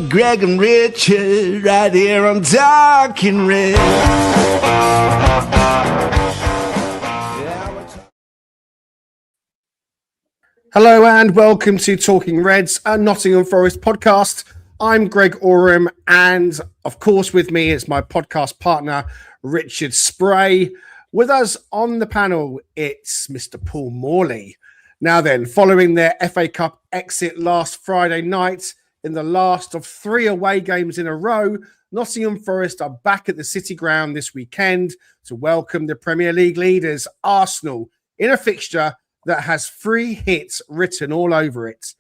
Greg and Richard right here on Talking Red. Hello and welcome to Talking Reds, a Nottingham Forest podcast. I'm Greg Oram, and of course with me is my podcast partner, Richard Spray. With us on the panel, it's Mr. Paul Morley. Now then, following their FA Cup exit last Friday night, in the last of 3 away games in a row, Nottingham Forest are back at the City Ground this weekend to welcome the Premier League leaders, Arsenal, in a fixture that has 3 hits written all over it.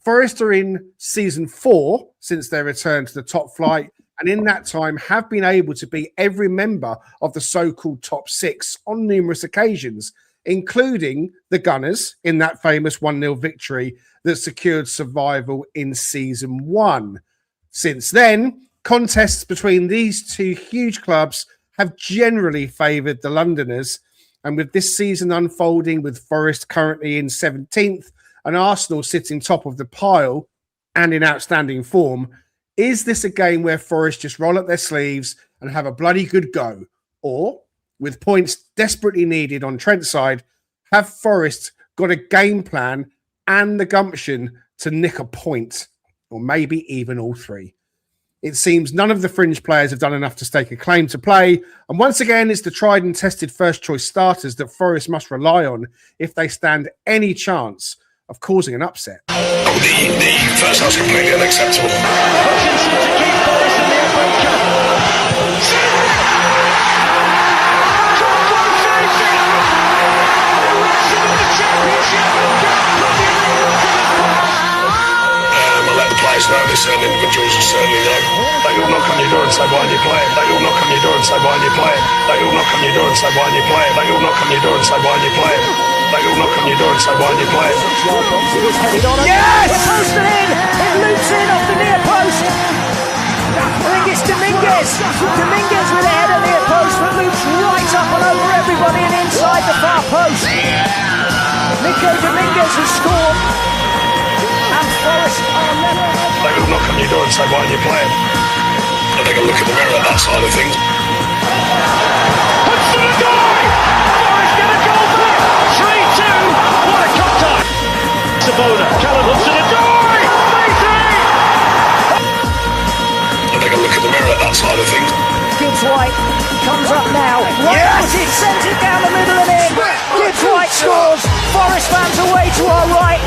Forest are in season 4 since their return to the top flight, and in that time have been able to beat every member of the so-called top 6 on numerous occasions, including the Gunners in that famous 1-0 victory that secured survival in season 1. Since then, contests between these 2 huge clubs have generally favoured the Londoners, and with this season unfolding with Forest currently in 17th and Arsenal sitting top of the pile and in outstanding form, is this a game where Forest just roll up their sleeves and have a bloody good go? Or, with points desperately needed on Trent's side, have Forest got a game plan and the gumption to nick a point, or maybe even all 3? It seems none of the fringe players have done enough to stake a claim to play, and once again it's the tried and tested first choice starters that Forest must rely on if they stand any chance of causing an upset. The first half's completely unacceptable. Know this, certain individuals are certainly there. They all knock on your door and say, why aren't you playing? They all knock on your door and say, why aren't you playing? They all knock on your door and say, why aren't you playing? They all knock on your door and say, why aren't you playing? They all knock on your door and say, why aren't you playing? Yes! It's posted in! It loops in off the near post! I think it's Dominguez! Dominguez with a header near post that loops right up and over everybody and inside the far post. Nico Dominguez has scored. And Forest are never... They all knock on your door and say, why aren't you playing? I think I'll look in the mirror at that side of things. Hudson Odoi! Forest get a goal back! 3-2! What a contact! Sabona, Callum Hudson-Odoi! 3-3! I think I'll look in the mirror at that side of things. Gibbs White comes up now. Yes! It sends it down the middle and in. Gibbs White scores. Forest fans away to our right.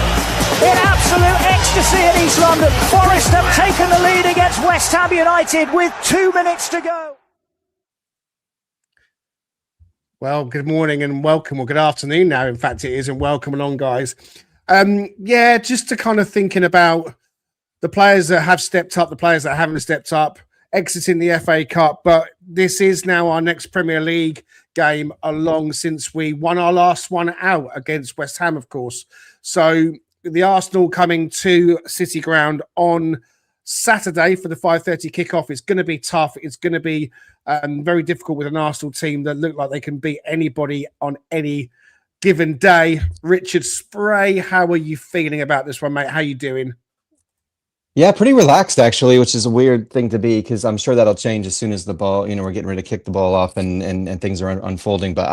In absolute ecstasy in East London, Forest have taken the lead against West Ham United with 2 minutes to go. Well, good morning and welcome, or good afternoon now, in fact it is, and welcome along, guys. Just to kind of thinking about the players that have stepped up, the players that haven't stepped up, exiting the FA Cup, but this is now our next Premier League game along since we won our last one out against West Ham, of course. So the Arsenal coming to City Ground on Saturday for the 5:30 kickoff is going to be tough. It's going to be very difficult with an Arsenal team that look like they can beat anybody on any given day. Richard Spray, how are you feeling about this one, mate? How you doing? Yeah, pretty relaxed actually, which is a weird thing to be because I'm sure that'll change as soon as the ball, we're getting ready to kick the ball off and things are unfolding. But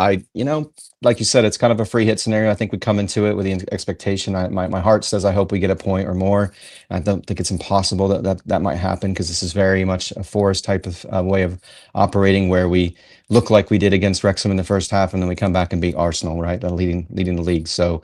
like you said, it's kind of a free hit scenario. I think we come into it with the expectation. My heart says I hope we get a point or more. I don't think it's impossible that might happen because this is very much a Forest type of way of operating where we look like we did against Wrexham in the first half and then we come back and beat Arsenal, right? Leading the league. So,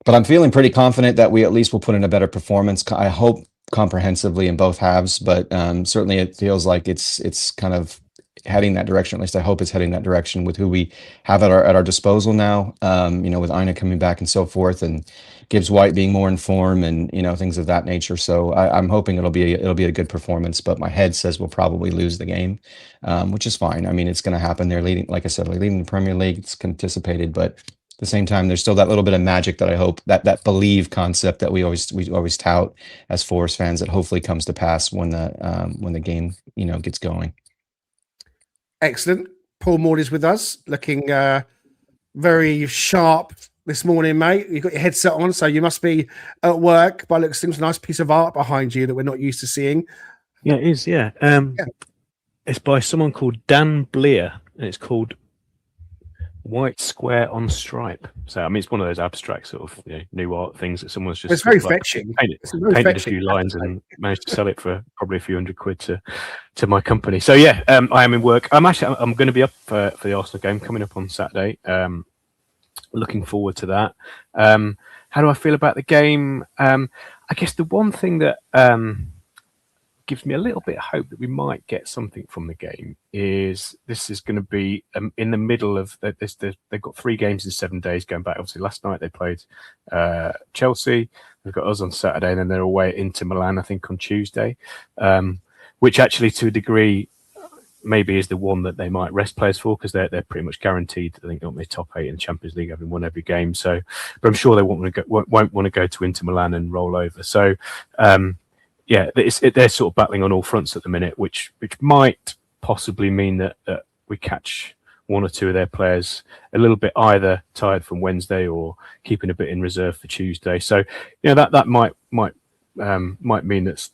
but I'm feeling pretty confident that we at least will put in a better performance. I hope comprehensively in both halves, but certainly it feels like it's kind of heading that direction. At least I hope it's heading that direction with who we have at our disposal now. With Aina coming back and so forth, and Gibbs White being more in form, and things of that nature. So I'm hoping it'll be a good performance. But my head says we'll probably lose the game, which is fine. I mean, it's going to happen. They're leading, like I said, leading the Premier League. It's anticipated, but at the same time, there's still that little bit of magic that I hope that believe concept that we always tout as Forest fans that hopefully comes to pass when the game gets going. Excellent. Paul Morley's with us, looking very sharp this morning, mate. You've got your headset on, so you must be at work. By looks, things a nice piece of art behind you that we're not used to seeing. Yeah, it is. Yeah. It's by someone called Dan Blear, and it's called White Square on Stripe. So, I mean, it's one of those abstract sort of new art things that someone's just. It's very fetching. Painted a few lines and managed to sell it for probably a few £100 to my company. So yeah, I am in work. I'm going to be up for the Arsenal game coming up on Saturday. Looking forward to that. How do I feel about the game? I guess the one thing that gives me a little bit of hope that we might get something from the game is this is going to be in the middle of this. They've got 3 games in 7 days going back. Obviously, last night they played Chelsea. They've got us on Saturday, and then they're away at Inter Milan, I think, on Tuesday, which actually, to a degree, maybe is the one that they might rest players for because they're pretty much guaranteed. I think they'll be top 8 in the Champions League, having won every game. So, but I'm sure they won't want to go to Inter Milan and roll over. So, yeah, they're sort of battling on all fronts at the minute, which might possibly mean that we catch 1 or 2 of their players a little bit either tired from Wednesday or keeping a bit in reserve for Tuesday. So, that might mean that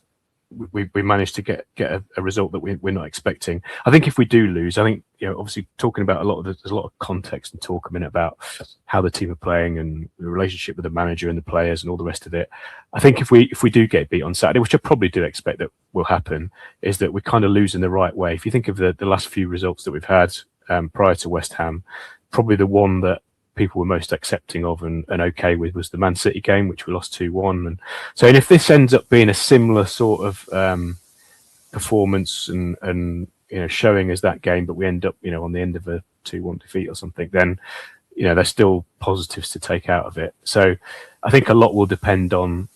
we managed to get a result that we're not expecting. I think if we do lose, I think obviously talking about there's a lot of context and talk a minute about how the team are playing and the relationship with the manager and the players and all the rest of it. I think if we do get beat on Saturday, which I probably do expect that will happen, is that we kind of lose in the right way. If you think of the last few results that we've had prior to West Ham, probably the one that people were most accepting of and okay with was the Man City game, which we lost 2-1. And so, if this ends up being a similar sort of performance and showing as that game, but we end up on the end of a 2-1 defeat or something, then there's still positives to take out of it. So I think a lot will depend on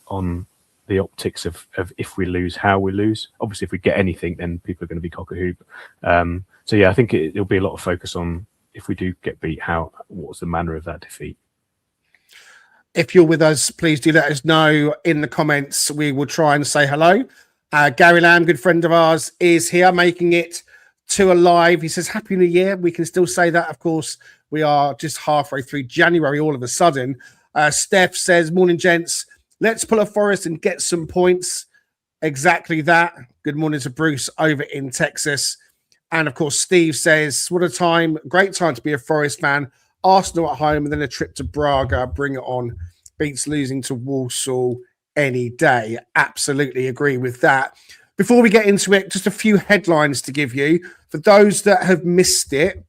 the optics of if we lose, how we lose. Obviously, if we get anything, then people are going to be cock a hoop. So yeah, I think it'll be a lot of focus on, if we do get beat, what's the manner of that defeat? If you're with us, please do let us know in the comments. We will try and say hello. Gary Lamb, good friend of ours, is here making it to alive. He says, Happy New Year. We can still say that. Of course, we are just halfway through January all of a sudden. Steph says, morning, gents. Let's pull a Forest and get some points. Exactly that. Good morning to Bruce over in Texas. And, of course, Steve says, what a time, great time to be a Forest fan. Arsenal at home and then a trip to Braga. Bring it on. Beats losing to Walsall any day. Absolutely agree with that. Before we get into it, just a few headlines to give you. For those that have missed it,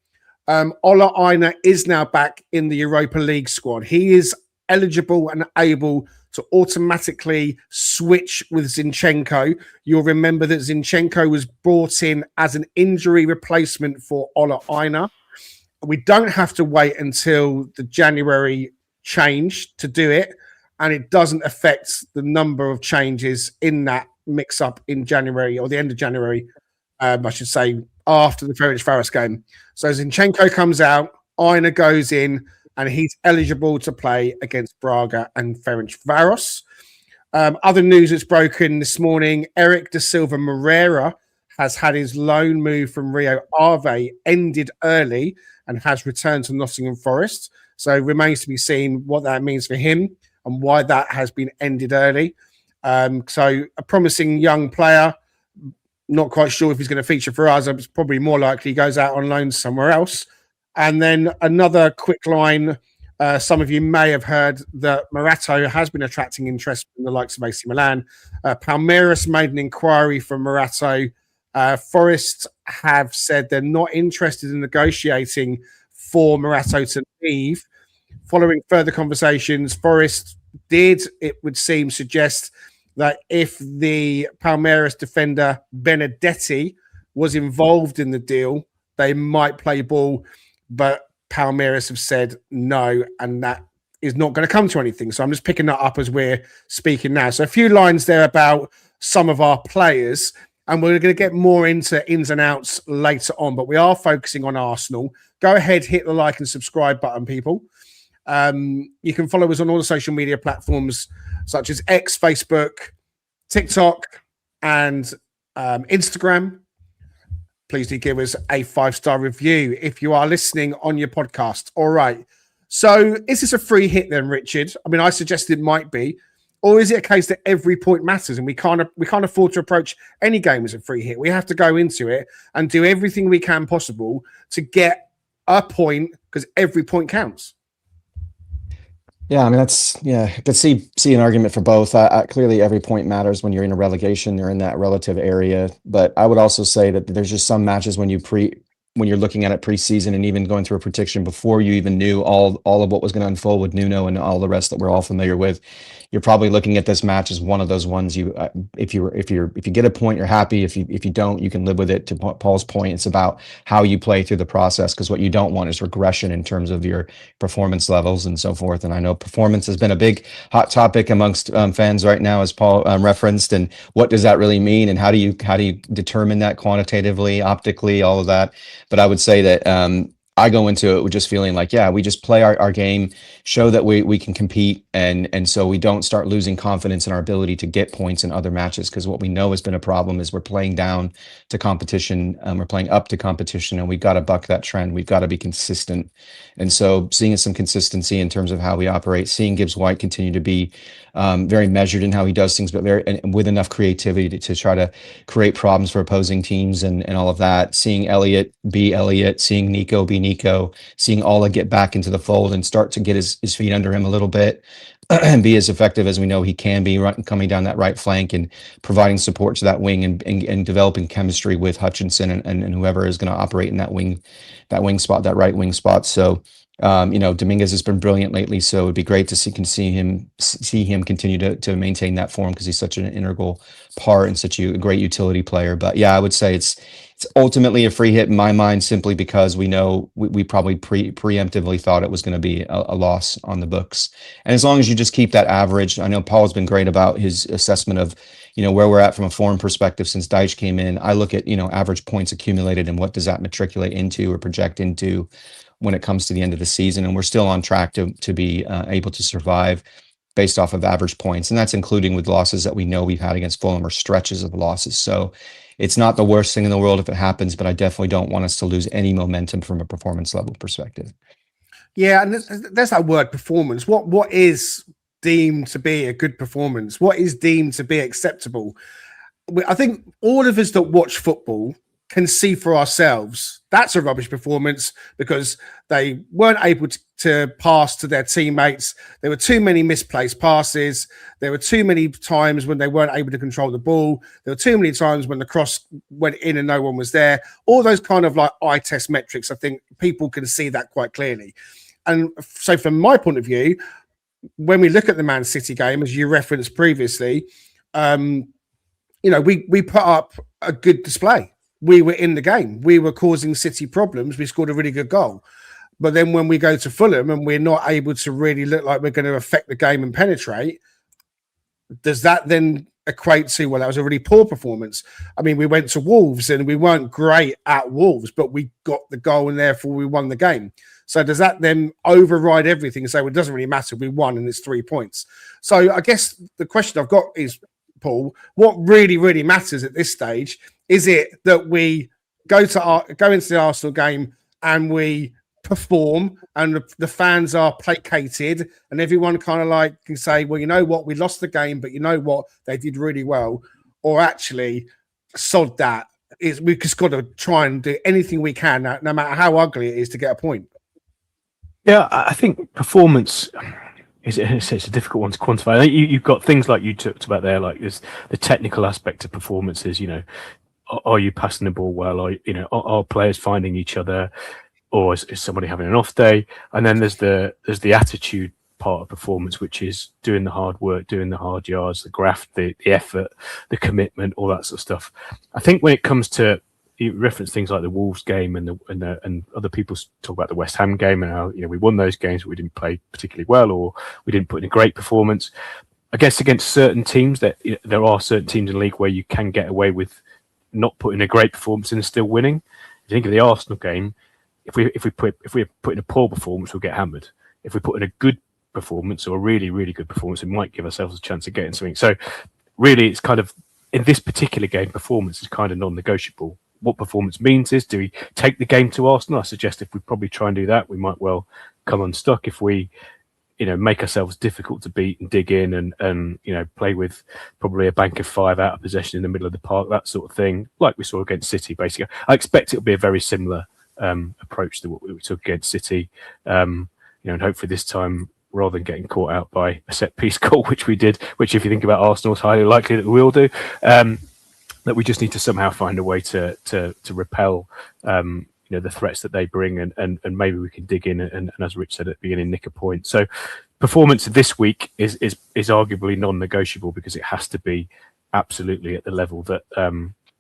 Ola Aina is now back in the Europa League squad. He is eligible and able to automatically switch with Zinchenko. You'll remember that Zinchenko was brought in as an injury replacement for Ola Aina. We don't have to wait until the January change to do it, and it doesn't affect the number of changes in that mix-up in January, or the end of January, I should say, after the Ferencváros game. So Zinchenko comes out, Aina goes in, and he's eligible to play against Braga and Ferencváros. Other news that's broken this morning, Eric da Silva Moreira has had his loan move from Rio Ave ended early and has returned to Nottingham Forest. So it remains to be seen what that means for him and why that has been ended early. So a promising young player. Not quite sure if he's going to feature for us. It's probably more likely he goes out on loan somewhere else. And then another quick line. Some of you may have heard that Morato has been attracting interest from the likes of AC Milan. Palmeiras made an inquiry from Morato. Forest have said they're not interested in negotiating for Morato to leave. Following further conversations, Forest did, it would seem, suggest that if the Palmeiras defender Benedetti was involved in the deal, they might play ball. But Palmeiras have said no, and that is not going to come to anything. So I'm just picking that up as we're speaking now. So a few lines there about some of our players, and we're going to get more into ins and outs later on. But we are focusing on Arsenal. Go ahead, hit the like and subscribe button, people. You can follow us on all the social media platforms such as X, Facebook, TikTok, and Instagram. Please do give us a 5-star review if you are listening on your podcast. All right. So is this a free hit then, Richard? I mean, I suggest it might be. Or is it a case that every point matters and we can't afford to approach any game as a free hit? We have to go into it and do everything we can possible to get a point because every point counts. Yeah, I mean, I could see an argument for both. Clearly, every point matters when you're in a relegation, you're in that relative area. But I would also say that there's just some matches when you're looking at it preseason and even going through a prediction before you even knew all of what was going to unfold with Nuno and all the rest that we're all familiar with. You're probably looking at this match as one of those ones if you get a point, you're happy. If you don't, you can live with it. To Paul's point, it's about how you play through the process, because what you don't want is regression in terms of your performance levels and so forth. And I know performance has been a big hot topic amongst fans right now, as Paul referenced. And what does that really mean? And how do you determine that quantitatively, optically, all of that? But I would say that I go into it with just feeling like, we just play our game, show that we can compete, and so we don't start losing confidence in our ability to get points in other matches. Because what we know has been a problem is we're playing down to competition, we're playing up to competition, and we've got to buck that trend. We've got to be consistent. And so seeing some consistency in terms of how we operate, seeing Gibbs White continue to be very measured in how he does things, but and with enough creativity to try to create problems for opposing teams and all of that. Seeing Elliot be Elliot, seeing Nico be Nico, seeing Ola get back into the fold and start to get his feet under him a little bit and be as effective as we know he can be coming down that right flank and providing support to that wing and developing chemistry with Hutchinson and whoever is going to operate in that wing spot, that right wing spot. So Dominguez has been brilliant lately, so it'd be great to see him continue to maintain that form, because he's such an integral part and such a great utility player. But I would say it's ultimately a free hit in my mind, simply because we know we probably preemptively thought it was going to be a loss on the books. And as long as you just keep that average, I know Paul's been great about his assessment of where we're at from a form perspective since Deitch came in. I look at average points accumulated and what does that matriculate into or project into when it comes to the end of the season, and we're still on track to be able to survive based off of average points, and that's including with losses that we know we've had against Fulham or stretches of losses. So it's not the worst thing in the world if it happens, but I definitely don't want us to lose any momentum from a performance level perspective. Yeah, and there's that word performance. What is deemed to be a good performance? What is deemed to be acceptable? I think all of us that watch football can see for ourselves that's a rubbish performance because they weren't able to pass to their teammates. There were too many misplaced passes. There were too many times when they weren't able to control the ball. There were too many times when the cross went in and no one was there. All those kind of like eye test metrics, I think people can see that quite clearly. And so from my point of view, when we look at the Man City game, as you referenced previously, we put up a good display. We were in the game. We were causing City problems. We scored a really good goal. But then when we go to Fulham and we're not able to really look like we're going to affect the game and penetrate, does that then equate to, well, that was a really poor performance? I mean, we went to Wolves and we weren't great at Wolves, but we got the goal and therefore we won the game. So does that then override everything and say, well, it doesn't really matter, we won and it's 3 points? So I guess the question I've got is, Paul, what really, really matters at this stage? Is it that we go into the Arsenal game and we perform and the fans are placated and everyone kind of like can say, well, you know what, we lost the game, but you know what, they did really well? Or actually, sod that, we've just got to try and do anything we can, no matter how ugly it is, to get a point? Yeah, I think performance is a difficult one to quantify. I think you've got things like you talked about there, like there's the technical aspect of performances. Are you passing the ball well? Are players finding each other, or is somebody having an off day? And then there's the attitude part of performance, which is doing the hard work, doing the hard yards, the graft, the effort, the commitment, all that sort of stuff. I think when it comes to, you reference things like the Wolves game and other people talk about the West Ham game and how we won those games, but we didn't play particularly well, or we didn't put in a great performance. I guess against certain teams, that there are certain teams in the league where you can get away with not putting a great performance and still winning. If you think of the Arsenal game, if we put in a poor performance, we'll get hammered. If we put in a good performance or a really, really good performance, it might give ourselves a chance of getting something. So really, it's kind of, in this particular game, performance is kind of non-negotiable. What performance means is, do we take the game to Arsenal? I suggest if we probably try and do that, we might well come unstuck, if we make ourselves difficult to beat and dig in and play with probably a bank of 5 out of possession in the middle of the park, that sort of thing, like we saw against City. Basically, I expect it'll be a very similar approach to what we took against City, and hopefully this time, rather than getting caught out by a set piece goal, which we did, which if you think about Arsenal, is highly likely that we will do, that we just need to somehow find a way to repel the threats that they bring, and maybe we can dig in and as Rich said at the beginning, nick a point. So performance this week is arguably non-negotiable, because it has to be absolutely at the level that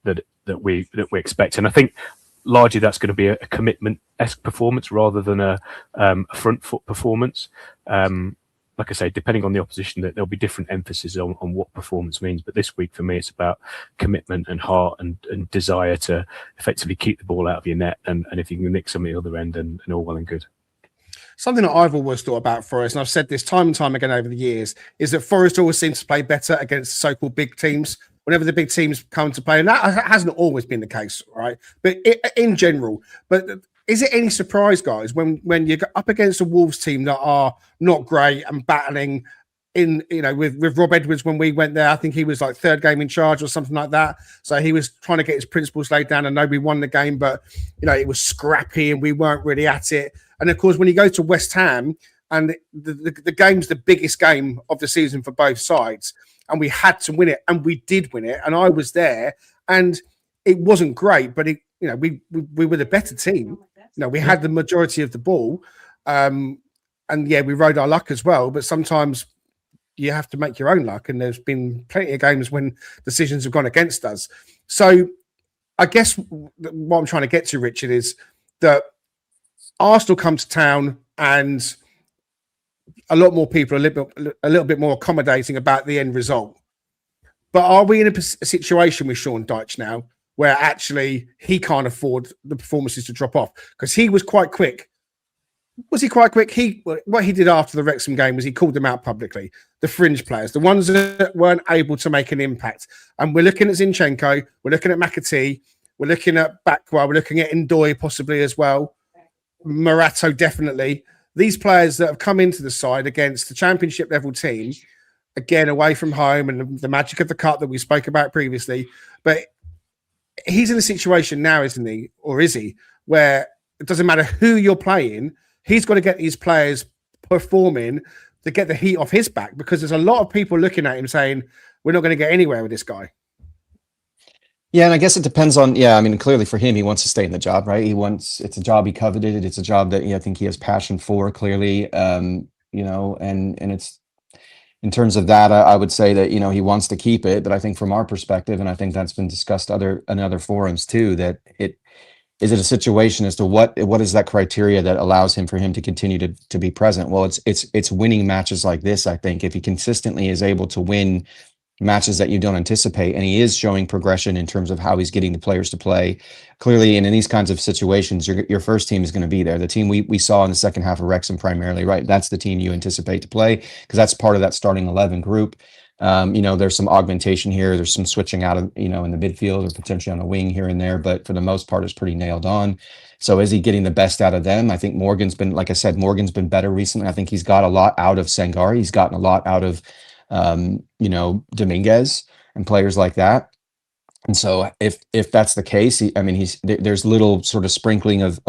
that we expect. And I think largely that's going to be a commitment-esque performance rather than a front foot performance. Like I say, depending on the opposition, that there'll be different emphasis on what performance means. But this week, for me, it's about commitment and heart and desire to effectively keep the ball out of your net. And if you can nick some at the other end, and all well and good. Something that I've always thought about Forest, and I've said this time and time again over the years, is that Forest always seems to play better against so-called big teams. Whenever the big teams come to play, and that hasn't always been the case, right? But in general, is it any surprise, guys, when you go up against a Wolves team that are not great and battling with Rob Edwards? When we went there, I think he was like 3rd game in charge or something like that. So he was trying to get his principles laid down, and nobody won the game, but it was scrappy and we weren't really at it. And of course, when you go to West Ham, and the game's the biggest game of the season for both sides, and we had to win it, and we did win it, and I was there, and it wasn't great, but we were the better team. We had the majority of the ball, and yeah, we rode our luck as well. But sometimes you have to make your own luck, and there's been plenty of games when decisions have gone against us. So I guess what I'm trying to get to, Richard, is that Arsenal come to town, and a lot more people are a little bit more accommodating about the end result. But are we in a situation with Sean Dyche now where actually he can't afford the performances to drop off? Because he was quite quick. Was he quite quick? What he did after the Wrexham game was he called them out publicly. The fringe players, the ones that weren't able to make an impact. And we're looking at Zinchenko, we're looking at McAtee, we're looking at Bakwa, we're looking at Ndoye possibly as well. Morato definitely. These players that have come into the side against the championship level team, again, away from home, and the magic of the cup that we spoke about previously. But he's in a situation now, isn't he? Or is he? Where it doesn't matter who you're playing, he's got to get these players performing to get the heat off his back, because there's a lot of people looking at him saying, we're not going to get anywhere with this guy. Yeah, and I guess it depends on, I mean, clearly for him, he wants to stay in the job, right? It's a job he coveted. It's a job that I think he has passion for, clearly, and it's, in terms of that, I would say that, he wants to keep it. But I think from our perspective, and I think that's been discussed in other forums too, that is it a situation as to what is that criteria that allows him to continue to be present? Well, it's winning matches like this. I think if he consistently is able to win matches that you don't anticipate, and he is showing progression in terms of how he's getting the players to play clearly, and in these kinds of situations, your first team is going to be there. The team we saw in the second half of Wrexham primarily, right? That's the team you anticipate to play, because that's part of that starting 11 group. There's some augmentation here. There's some switching out of, in the midfield or potentially on a wing here and there, but for the most part, it's pretty nailed on. So is he getting the best out of them? I think Morgan's been better recently. I think he's got a lot out of Sangari. He's gotten a lot out of, Dominguez and players like that. And so if that's the case, there's little sort of sprinkling of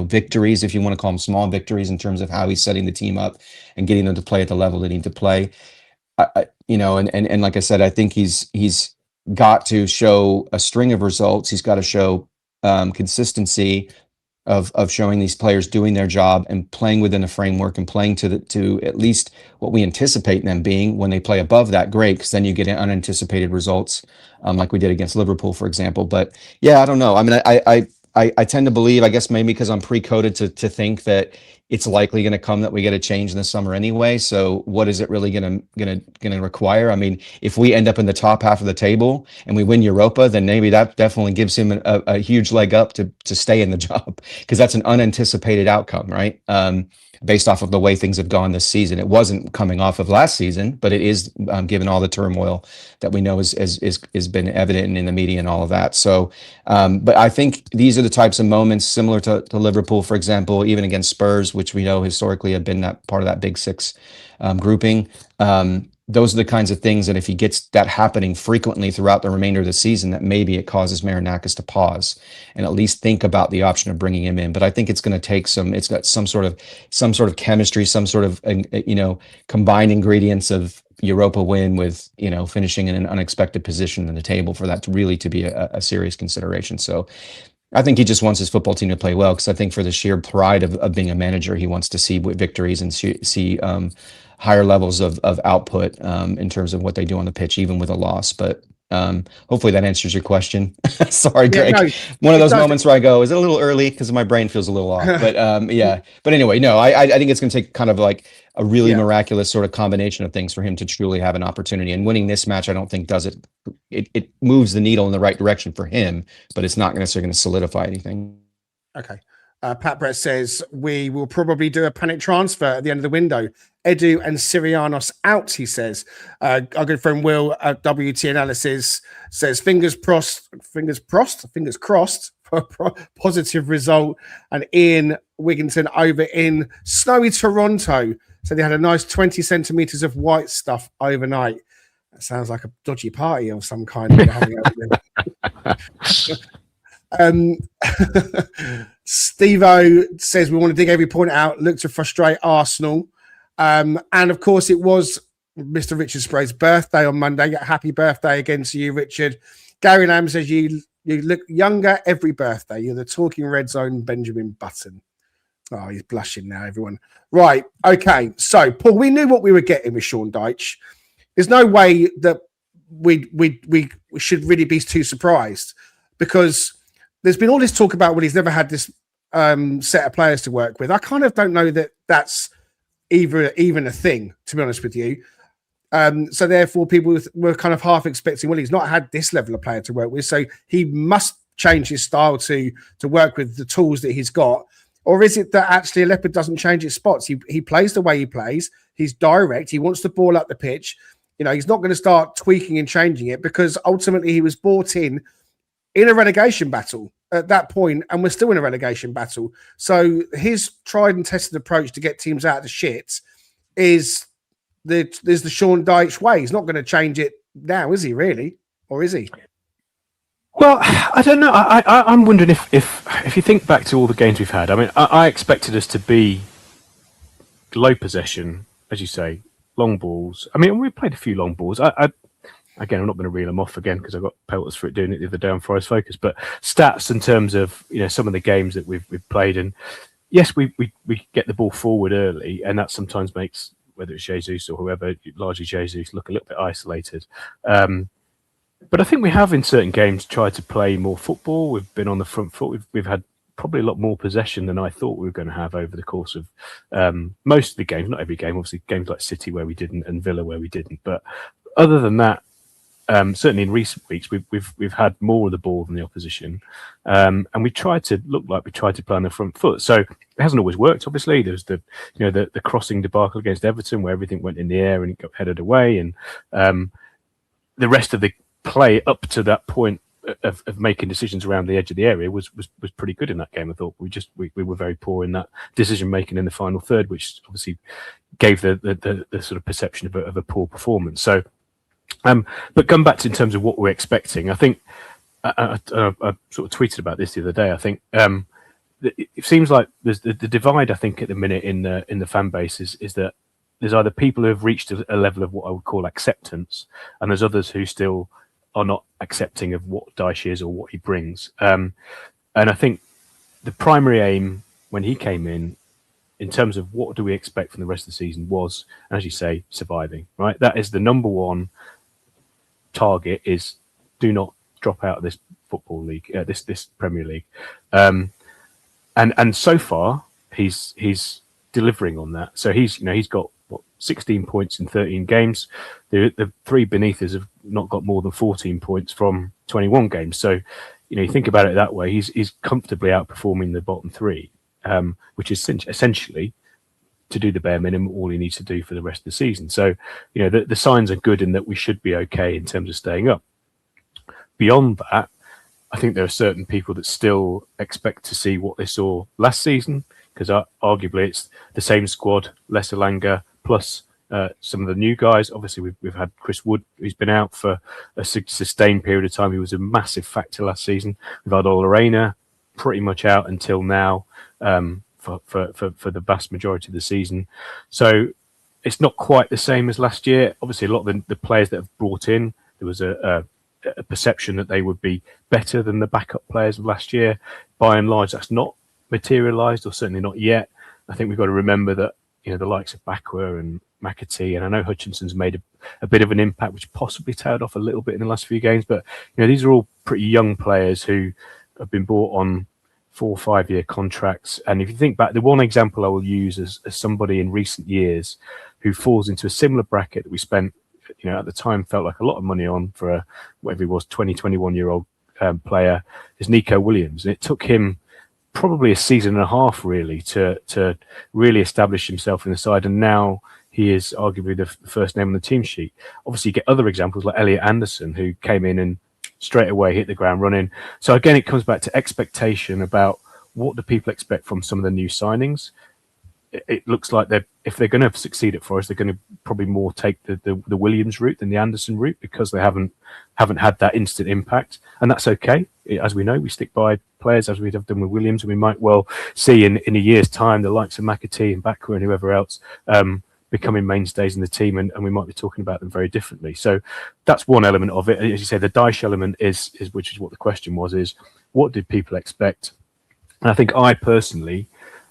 victories, if you want to call them small victories, in terms of how he's setting the team up and getting them to play at the level they need to play. And like I said, I think he's got to show a string of results. He's got to show consistency of showing these players doing their job and playing within a framework and playing to at least what we anticipate them being. When they play above that, great, because then you get unanticipated results, like we did against Liverpool, for example. But yeah, I don't know. I mean, I tend to believe, I guess maybe because I'm pre-coded to think that it's likely going to come that we get a change in the summer anyway. So what is it really going to require? I mean, if we end up in the top half of the table and we win Europa, then maybe that definitely gives him a huge leg up to stay in the job, because that's an unanticipated outcome, right? Based off of the way things have gone this season. It wasn't coming off of last season, but it is, given all the turmoil that we know has been evident in the media and all of that. So, but I think these are the types of moments similar to Liverpool, for example, even against Spurs, which we know historically have been that part of that Big Six grouping. Those are the kinds of things that if he gets that happening frequently throughout the remainder of the season, that maybe it causes Marinakis to pause and at least think about the option of bringing him in. But I think it's going to take it's got some sort of chemistry, some sort of, combined ingredients of Europa win with, finishing in an unexpected position in the table for that to be a serious consideration. So I think he just wants his football team to play well, because I think for the sheer pride of being a manager, he wants to see victories and see higher levels of output in terms of what they do on the pitch, even with a loss. But hopefully that answers your question. Sorry, Greg. No, one of those moments where I go, is it a little early? Because my brain feels a little off. But But anyway, no, I think it's going to take kind of like a really miraculous sort of combination of things for him to truly have an opportunity. And winning this match, I don't think does it. It moves the needle in the right direction for him, but it's not necessarily going to solidify anything. Okay. Pat Brett says, we will probably do a panic transfer at the end of the window. Edu and Sirianos out, he says. Our good friend Will at WT Analysis says, fingers crossed for a positive result. And Ian Wigginton over in snowy Toronto said they had a nice 20 centimeters of white stuff overnight. That sounds like a dodgy party of some kind. Steve-O says we want to dig every point out, look to frustrate Arsenal. And of course, it was Mr. Richard Spray's birthday on Monday. Happy birthday again to you, Richard. Gary Lamb says you look younger every birthday. You're the Talking Red's own Benjamin Button. Oh, he's blushing now, everyone. Right. Okay. So, Paul, we knew what we were getting with Sean Dyche. There's no way that we should really be too surprised, because there's been all this talk about, well, he's never had this set of players to work with. I kind of don't know that that's even a thing, to be honest with you. So therefore, people were kind of half expecting, well, he's not had this level of player to work with, so he must change his style to work with the tools that he's got. Or is it that actually a leopard doesn't change his spots? He plays the way he plays. He's direct. He wants the ball up the pitch. He's not going to start tweaking and changing it, because ultimately he was brought in a relegation battle at that point, and we're still in a relegation battle. So his tried and tested approach to get teams out of the shit is the Sean Dyche way. He's not going to change it now, is he, really? Or is he? Well, I don't know. I'm wondering if you think back to all the games we've had. I mean, I expected us to be low possession, as you say, long balls. I mean, we played a few long balls. Again, I'm not going to reel them off again because I got pelters for it doing it the other day on Forest Focus. But stats in terms of some of the games that we've played, and yes, we get the ball forward early, and that sometimes makes, whether it's Jesus or whoever, largely Jesus, look a little bit isolated. But I think we have in certain games tried to play more football. We've been on the front foot. We've had probably a lot more possession than I thought we were going to have over the course of most of the games. Not every game, obviously. Games like City where we didn't and Villa where we didn't. But other than that, certainly in recent weeks, we've had more of the ball than the opposition, and we tried to play on the front foot. So it hasn't always worked. Obviously, there's the crossing debacle against Everton where everything went in the air and it got headed away, and the rest of the play up to that point of making decisions around the edge of the area was pretty good in that game. I thought we were very poor in that decision making in the final third, which obviously gave the sort of perception of a poor performance. So. But come back to in terms of what we're expecting, I think I sort of tweeted about this the other day. I think it seems like there's the divide. I think at the minute in the fan base is that there's either people who have reached a level of what I would call acceptance, and there's others who still are not accepting of what Dyche is or what he brings. And I think the primary aim when he came in terms of what do we expect from the rest of the season was, as you say, surviving. Right, that is the number one target, is do not drop out of this football league, this Premier League, and so far he's delivering on that. So he's got 16 points in 13 games. The three beneath us have not got more than 14 points from 21 games. So you think about it that way, he's comfortably outperforming the bottom three, which is essentially to do the bare minimum, all he needs to do for the rest of the season. So, the signs are good in that we should be okay in terms of staying up. Beyond that, I think there are certain people that still expect to see what they saw last season, because arguably it's the same squad, less Elanga, plus some of the new guys. Obviously, we've had Chris Wood, who's been out for a sustained period of time. He was a massive factor last season. We've had Olorena pretty much out until now for the vast majority of the season. So it's not quite the same as last year. Obviously, a lot of the players that have brought in, there was a perception that they would be better than the backup players of last year. By and large, that's not materialised, or certainly not yet. I think we've got to remember that, you know, the likes of Bakwa and McAtee, and I know Hutchinson's made a bit of an impact, which possibly tailed off a little bit in the last few games. But, you know, these are all pretty young players who have been brought on 4 or 5 year contracts. And if you think back, the one example I will use as somebody in recent years who falls into a similar bracket that we spent, you know, at the time felt like a lot of money on for a, whatever he was, 21-year-old player, is Nico Williams. And it took him probably a season and a half really to really establish himself in the side, and now he is arguably the first name on the team sheet. Obviously you get other examples like Elliot Anderson, who came in and straight away hit the ground running. So again, it comes back to expectation about what do people expect from some of the new signings. It looks like if they're going to succeed at Forest, they're going to probably more take the Williams route than the Anderson route, because they haven't had that instant impact, and that's okay. As we know, we stick by players as we have done with Williams, and we might well see in a year's time the likes of McAtee and Bakwa and whoever else becoming mainstays in the team, and we might be talking about them very differently. So that's one element of it. As you say, the Dyche element is which is what the question was, is what did people expect? And I think I personally,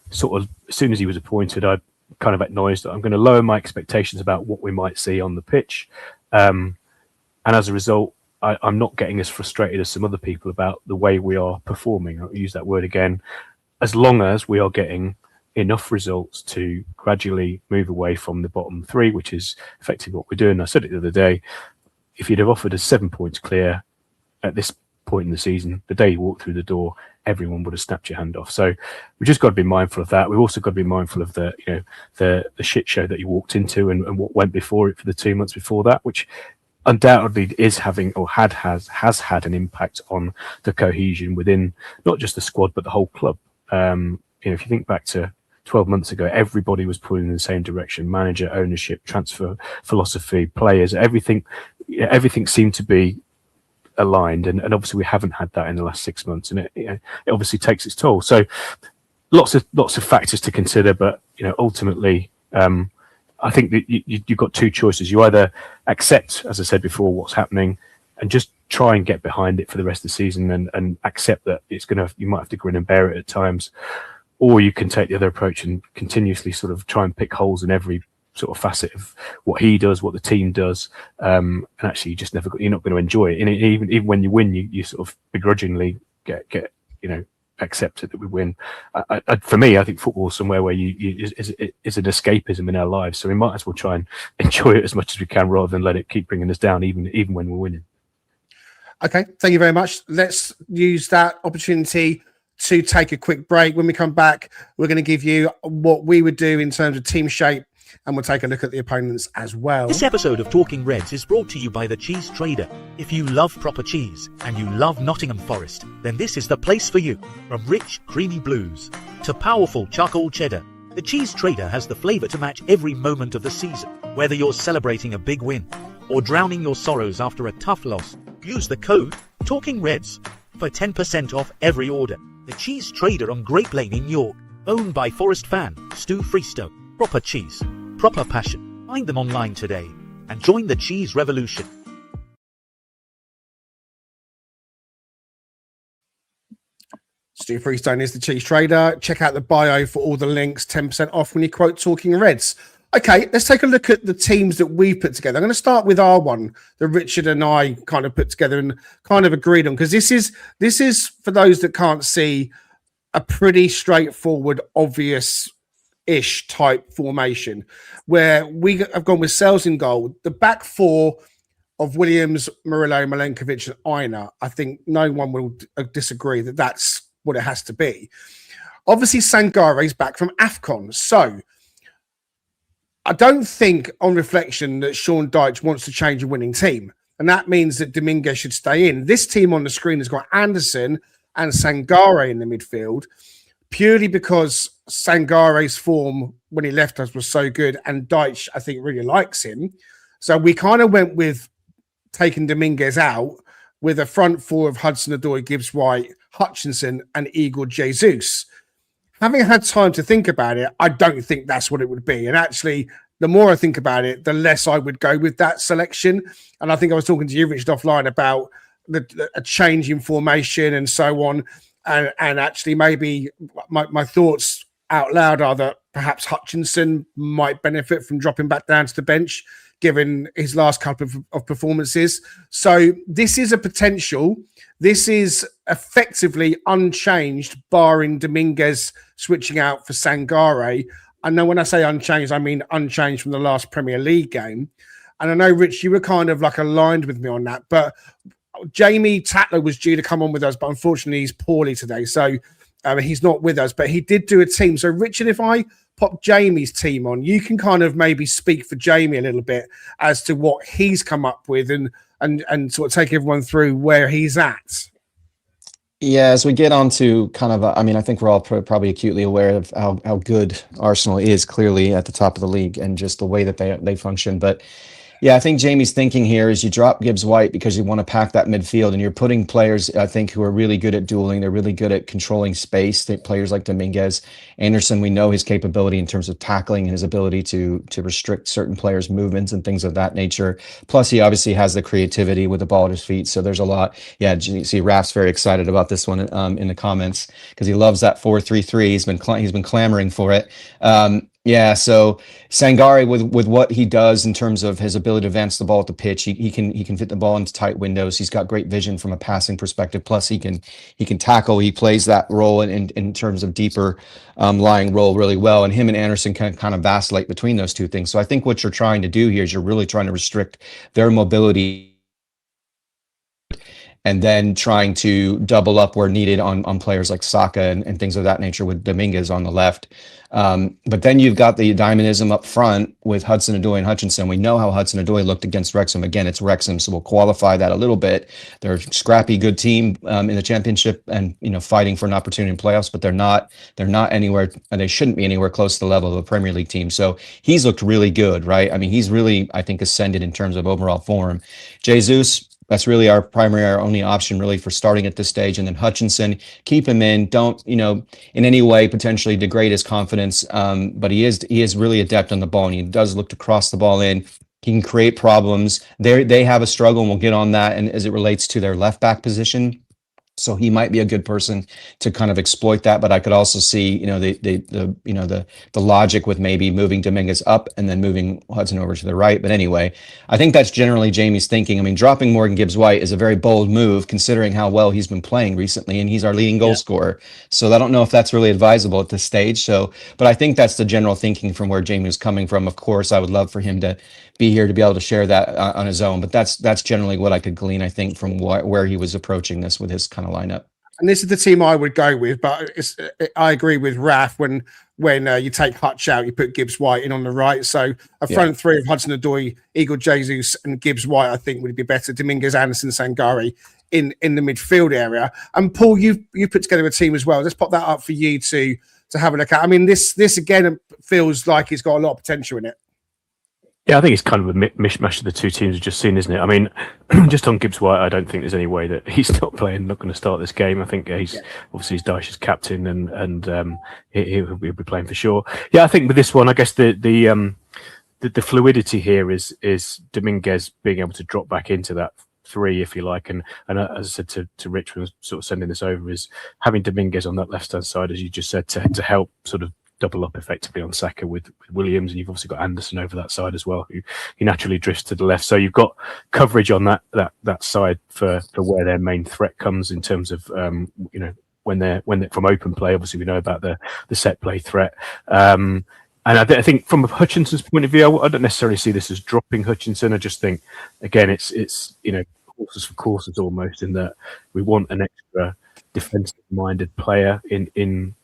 sort of, as soon as he was appointed, I kind of acknowledged that I'm going to lower my expectations about what we might see on the pitch. And as a result, I'm not getting as frustrated as some other people about the way we are performing. I'll use that word again. As long as we are getting enough results to gradually move away from the bottom 3, which is effectively what we're doing. I said it the other day, if you'd have offered us 7 points clear at this point in the season, the day you walked through the door, everyone would have snapped your hand off. So we've just got to be mindful of that. We've also got to be mindful of the shit show that you walked into and what went before it for the 2 months before that, which undoubtedly is having, or has had an impact on the cohesion within not just the squad but the whole club. If you think back to 12 months ago, everybody was pulling in the same direction: manager, ownership, transfer philosophy, players, everything seemed to be aligned, and obviously we haven't had that in the last 6 months, and it obviously takes its toll. So lots of factors to consider, but ultimately I think that you've got two choices. You either accept, as I said before, what's happening and just try and get behind it for the rest of the season and accept that you might have to grin and bear it at times, or you can take the other approach and continuously sort of try and pick holes in every sort of facet of what he does, what the team does, and actually you're not going to enjoy it. And even when you win, you sort of begrudgingly get accept it that we win. For me, I think football is somewhere where is an escapism in our lives, so we might as well try and enjoy it as much as we can rather than let it keep bringing us down, even when we're winning. Okay, thank you very much. Let's use that opportunity to take a quick break. When we come back, we're going to give you what we would do in terms of team shape, and we'll take a look at the opponents as well. This episode of Talking Reds is brought to you by The Cheese Trader. If you love proper cheese and you love Nottingham Forest, then this is the place for you. From rich, creamy blues to powerful charcoal cheddar, The Cheese Trader has the flavour to match every moment of the season. Whether you're celebrating a big win or drowning your sorrows after a tough loss, use the code Talking Reds for 10% off every order. The Cheese Trader on Grape Lane in York, owned by Forest fan Stu Freestone. Proper cheese, proper passion. Find them online today and join the cheese revolution. Stu Freestone is the Cheese Trader. Check out the bio for all the links. 10% off when you quote Talking Reds. Okay, let's take a look at the teams that we put together. I'm going to start with our one that Richard and I kind of put together and kind of agreed on, because this is for those that can't see, a pretty straightforward, obvious-ish type formation where we have gone with Sells in goal. The back four of Williams, Murillo, Milenkovic and Aina, I think no one will disagree that that's what it has to be. Obviously, Sangare's back from AFCON, so I don't think, on reflection, that Sean Dyche wants to change a winning team. and that means that Dominguez should stay in. This team on the screen has got Anderson and Sangare in the midfield, purely because Sangare's form when he left us was so good, and Deitch, I think, really likes him. So we kind of went with taking Dominguez out with a front four of Hudson-Odoi, Gibbs-White, Hutchinson, and Igor Jesus. Having had time to think about it, I don't think that's what it would be. And actually, the more I think about it, the less I would go with that selection. And I think I was talking to you, Richard, offline about a change in formation and so on. And actually, maybe my thoughts out loud are that perhaps Hutchinson might benefit from dropping back down to the bench, given his last couple of performances. So this is a potential. This is effectively unchanged, barring Dominguez switching out for Sangare. I know when I say unchanged, I mean unchanged from the last Premier League game. And I know, Rich, you were kind of like aligned with me on that. But Jamie Tatler was due to come on with us, but unfortunately he's poorly today. So he's not with us, but he did do a team. So, Richard, if I pop Jamie's team on, you can kind of maybe speak for Jamie a little bit as to what he's come up with and sort of take everyone through where he's at. Yeah, as we get on to kind of, I think we're all probably acutely aware of how good Arsenal is clearly at the top of the league and just the way that they function. But yeah, I think Jamie's thinking here is you drop Gibbs-White because you want to pack that midfield, and you're putting players, I think, who are really good at dueling. They're really good at controlling space. Players like Dominguez. Anderson, we know his capability in terms of tackling and his ability to restrict certain players' movements and things of that nature. Plus, he obviously has the creativity with the ball at his feet. So there's a lot. Yeah, you see Raf's very excited about this one in the comments because he loves that 4-3-3. He's been clamoring for it. Yeah, so Sangare with what he does in terms of his ability to advance the ball at the pitch, he can fit the ball into tight windows. He's got great vision from a passing perspective. Plus, he can tackle. He plays that role in terms of deeper lying role really well. And him and Anderson can kind of vacillate between those two things. So I think what you're trying to do here is you're really trying to restrict their mobility and then trying to double up where needed on players like Saka and things of that nature with Dominguez on the left. But then you've got the dynamism up front with Hudson-Odoi and Hutchinson. We know how Hudson-Odoi looked against Wrexham. Again, it's Wrexham, so we'll qualify that a little bit. They're a scrappy, good team in the Championship and fighting for an opportunity in playoffs, but they're not anywhere, and they shouldn't be anywhere close to the level of a Premier League team. So he's looked really good, right? I mean, he's really, I think, ascended in terms of overall form. Jesus, that's really our only option really for starting at this stage. And then Hutchinson, keep him in. Don't, in any way potentially degrade his confidence. But he is really adept on the ball, and he does look to cross the ball in. He can create problems. They have a struggle, and we'll get on that. And as it relates to their left back position, so he might be a good person to kind of exploit that. But I could also see, the logic with maybe moving Dominguez up and then moving Hudson over to the right. But anyway, I think that's generally Jamie's thinking. I mean, dropping Morgan Gibbs-White is a very bold move considering how well he's been playing recently, and he's our leading goal scorer. So I don't know if that's really advisable at this stage. But I think that's the general thinking from where Jamie was coming from. Of course, I would love for him to be here to be able to share that on his own. But that's generally what I could glean, I think, from where he was approaching this with his kind of lineup. And this is the team I would go with, but I agree with Raf when you take Hutch out, you put Gibbs-White in on the right. So a front three of Hudson-Odoi, Igor Jesus, and Gibbs-White, I think, would be better. Dominguez, Anderson, Sangare in the midfield area. And Paul, you put together a team as well. Let's pop that up for you to have a look at. I mean, this again feels like it's got a lot of potential in it. Yeah, I think it's kind of a mishmash of the two teams we've just seen, isn't it? I mean, just on Gibbs-White, I don't think there's any way that he's not going to start this game. I think obviously he's Dyche's captain, and he'll be playing for sure. Yeah, I think with this one, I guess the fluidity here is Dominguez being able to drop back into that three, if you like, and as I said to Rich when I was sort of sending this over, is having Dominguez on that left-hand side, as you just said, to help sort of double up effectively on Saka with Williams, and you've obviously got Anderson over that side as well, who naturally drifts to the left. So you've got coverage on that side for where their main threat comes in terms of when they're from open play. Obviously, we know about the set play threat. And I think from Hutchinson's point of view, I don't necessarily see this as dropping Hutchinson. I just think, again, it's horses for courses almost, in that we want an extra defensive-minded player in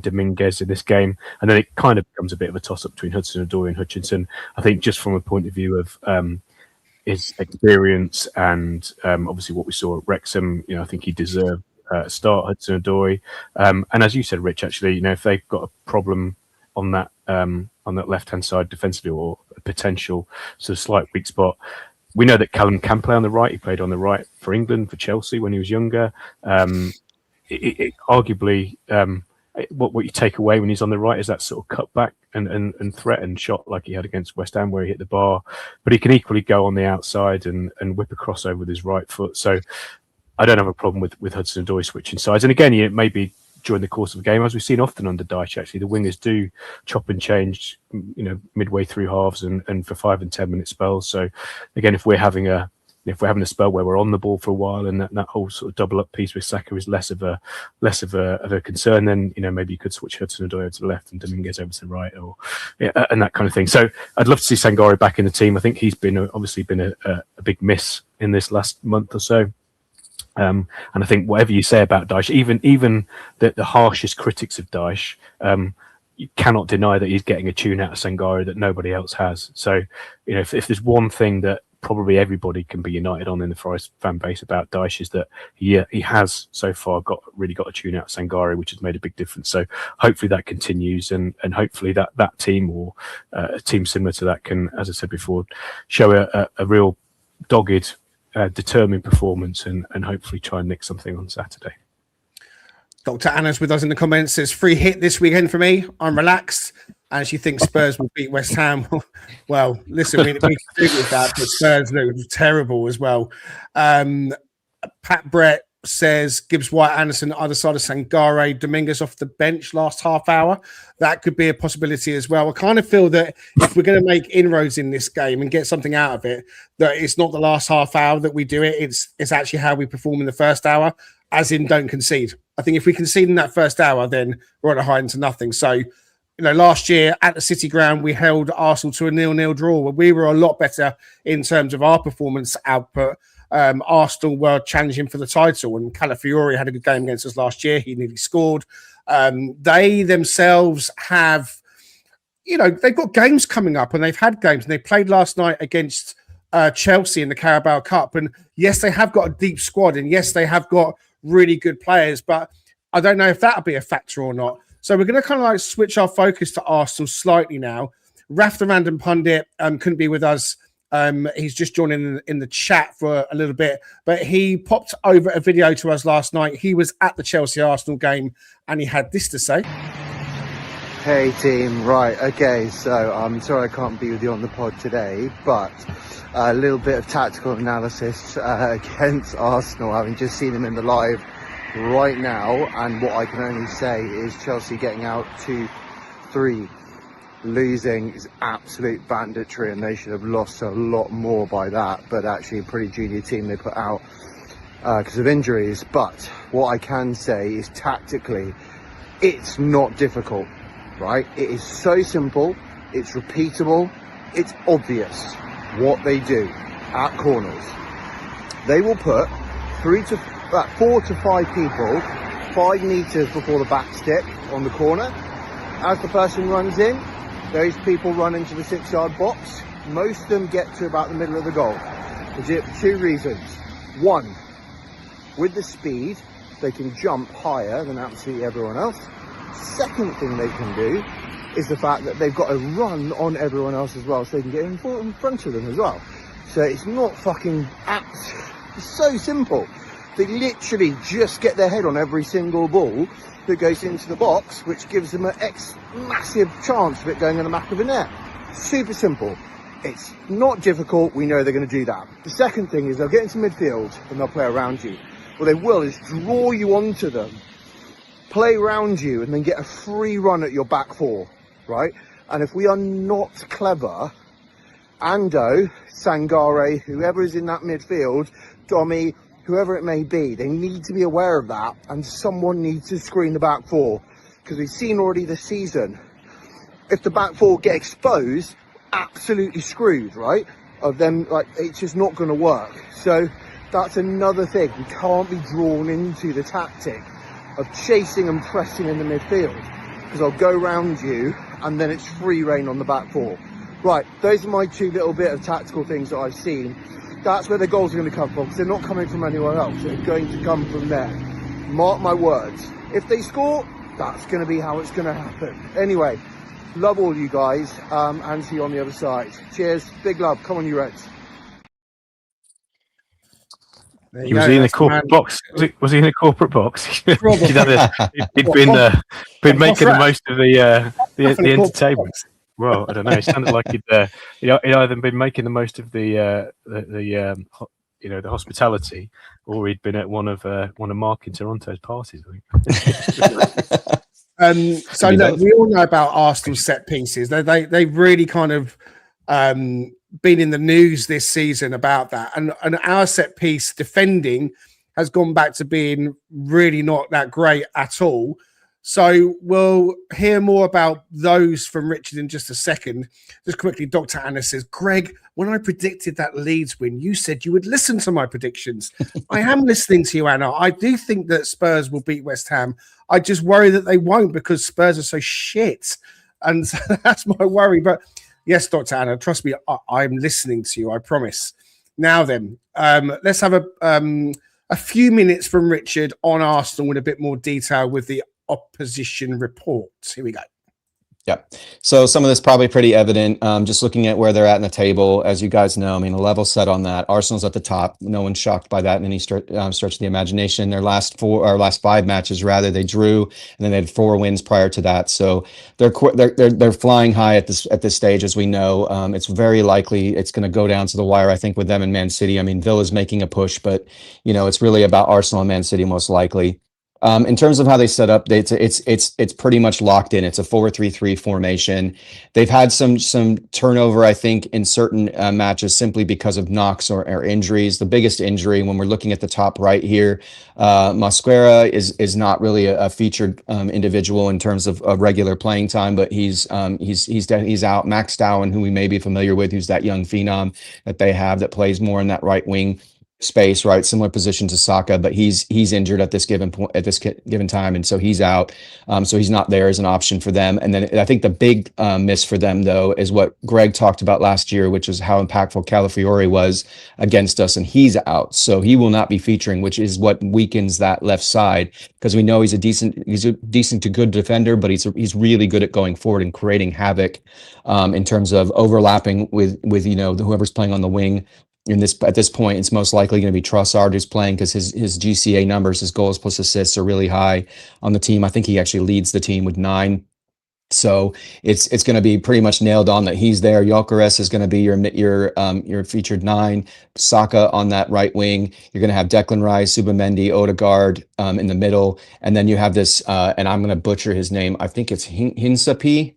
Dominguez in this game, and then it kind of becomes a bit of a toss-up between Hudson-Odoi and Hutchinson. I think just from a point of view of his experience and obviously what we saw at Wrexham, I think he deserved a start, Hudson-Odoi. And as you said, Rich, actually, if they've got a problem on that left-hand side defensively, or a potential sort of slight weak spot, we know that Callum can play on the right. He played on the right for England, for Chelsea when he was younger. Arguably, what you take away when he's on the right is that sort of cutback and threat and shot like he had against West Ham where he hit the bar. But he can equally go on the outside and whip a crossover with his right foot. So I don't have a problem with Hudson-Odoi switching sides. And again, it may be during the course of the game, as we've seen often under Dyche, actually, the wingers do chop and change, midway through halves and for 5 and 10 minute spells. So again, if we're having a spell where we're on the ball for a while and that whole sort of double up piece with Saka is less of a concern, then maybe you could switch Hudson-Odoi over to the left and Dominguez over to the right, and that kind of thing. So I'd love to see Sangare back in the team. I think he's obviously been a big miss in this last month or so. And I think whatever you say about Dyche, even the harshest critics of Dyche, you cannot deny that he's getting a tune out of Sangare that nobody else has. So, if there's one thing that probably everybody can be united on in the Forest fan base about Dyche, is that he has so far really got a tune out of Sangare, which has made a big difference. So hopefully that continues, and hopefully that team or a team similar to that can, as I said before, show a real dogged, determined performance and hopefully try and nick something on Saturday. Dr. Anna's with us in the comments. Says free hit this weekend for me. I'm relaxed. And she thinks Spurs will beat West Ham. Well, listen, we agree with that, but Spurs look terrible as well. Pat Brett says Gibbs, White, Anderson, either side of Sangare, Dominguez off the bench last half hour. That could be a possibility as well. I kind of feel that if we're going to make inroads in this game and get something out of it, that it's not the last half hour that we do it. It's actually how we perform in the first hour, as in don't concede. I think if we concede in that first hour, then we're on a high into nothing. So, last year at the City Ground, we held Arsenal to a 0-0 draw where we were a lot better in terms of our performance output. Arsenal were challenging for the title, and Calafiori had a good game against us last year. He nearly scored. They themselves have, they've got games coming up, and they've had games, and they played last night against Chelsea in the Carabao Cup. And yes, they have got a deep squad, and yes, they have got really good players, but I don't know if that'll be a factor or not. So we're going to kind of switch our focus to Arsenal slightly now. Raf the Random Pundit couldn't be with us. He's just joined in the chat for a little bit, but he popped over a video to us last night. He was at the Chelsea-Arsenal game, and he had this to say. Hey team, right, okay, so I'm sorry I can't be with you on the pod today, but a little bit of tactical analysis against Arsenal, having just seen them in the live right now, and what I can only say is Chelsea getting out 2-3. Losing is absolute banditry, and they should have lost a lot more by that, but actually a pretty junior team they put out because of injuries. But what I can say is tactically it's not difficult, right? It is so simple, it's repeatable, it's obvious what they do at corners. They will put 4 to 5 people 5 metres before the back stick on the corner. As the person runs in, those people run into the 6-yard box. Most of them get to about the middle of the goal. They do it for 2 reasons. One, with the speed, they can jump higher than absolutely everyone else. Second thing they can do is the fact that they've got to run on everyone else as well, so they can get in front of them as well. So it's not fucking it's so simple. They literally just get their head on every single ball that goes into the box, which gives them an massive chance of it going in the back of the net. Super simple. It's not difficult. We know they're going to do that. The second thing is they'll get into midfield and they'll play around you. What they will is draw you onto them, play around you, and then get a free run at your back 4, right? And if we are not clever, Ando, Sangare, whoever is in that midfield, Domi, whoever it may be, they need to be aware of that, and someone needs to screen the back 4, because we've seen already this season, if the back 4 get exposed, absolutely screwed, right? Of them, it's just not going to work. So that's another thing. You can't be drawn into the tactic of chasing and pressing in the midfield, because I'll go round you and then it's free reign on the back 4. Right, those are my two little bit of tactical things that I've seen. That's where the goals are going to come from, because they're not coming from anywhere else. They're going to come from there. Mark my words. If they score, that's going to be how it's going to happen. Anyway, love all you guys, and see you on the other side. Cheers, big love. Come on, you Reds. Was he in a corporate box? Was he in a corporate box? He'd been making the most of the entertainment. Well, I don't know. It sounded like he'd either been making the most of the hospitality, or he'd been at one of Mark in Toronto's parties, I think. So look, we all know about Arsenal set pieces. They really kind of been in the news this season about that, and our set piece defending has gone back to being really not that great at all. So we'll hear more about those from Richard in just a second. Just quickly, Dr. Anna says, Greg, when I predicted that Leeds win, you said you would listen to my predictions. I am listening to you, Anna. I do think that Spurs will beat West Ham. I just worry that they won't, because Spurs are so shit. And so that's my worry. But yes, Dr. Anna, trust me, I'm listening to you, I promise. Now then, let's have a few minutes from Richard on Arsenal with a bit more detail with the opposition report. Here we go. Yeah. So some of this probably pretty evident. Just looking at where they're at in the table, as you guys know, I mean, a level set on that. Arsenal's at the top. No one's shocked by that in any stretch of the imagination. Their last 5 matches, rather, they drew, and then they had 4 wins prior to that. So they're flying high at this stage, as we know. It's very likely it's going to go down to the wire, I think, with them and Man City. I mean, Villa's making a push, but it's really about Arsenal and Man City most likely. In terms of how they set up, it's pretty much locked in. It's a 4-3-3 formation. They've had some turnover, I think, in certain matches simply because of knocks or injuries. The biggest injury, when we're looking at the top right here, Mosquera is not really a featured individual in terms of regular playing time, but he's out. Max Dowen, who we may be familiar with, who's that young phenom that they have that plays more in that right wing space, right? Similar position to Saka, but he's injured at this given point, at this given time, and so he's out. So he's not there as an option for them. And then I think the big miss for them, though, is what Greg talked about last year, which is how impactful Calafiori was against us, and he's out. So he will not be featuring, which is what weakens that left side, because we know he's a decent to good defender, but he's really good at going forward and creating havoc in terms of overlapping with whoever's playing on the wing. At this point, it's most likely going to be Trossard who's playing, because his GCA numbers, his goals plus assists, are really high on the team. I think he actually leads the team with 9. So it's going to be pretty much nailed on that he's there. Gyökeres is going to be your featured 9. Saka on that right wing. You're going to have Declan Rice, Subamendi, Odegaard in the middle, and then you have this. And I'm going to butcher his name. I think it's Hincapié.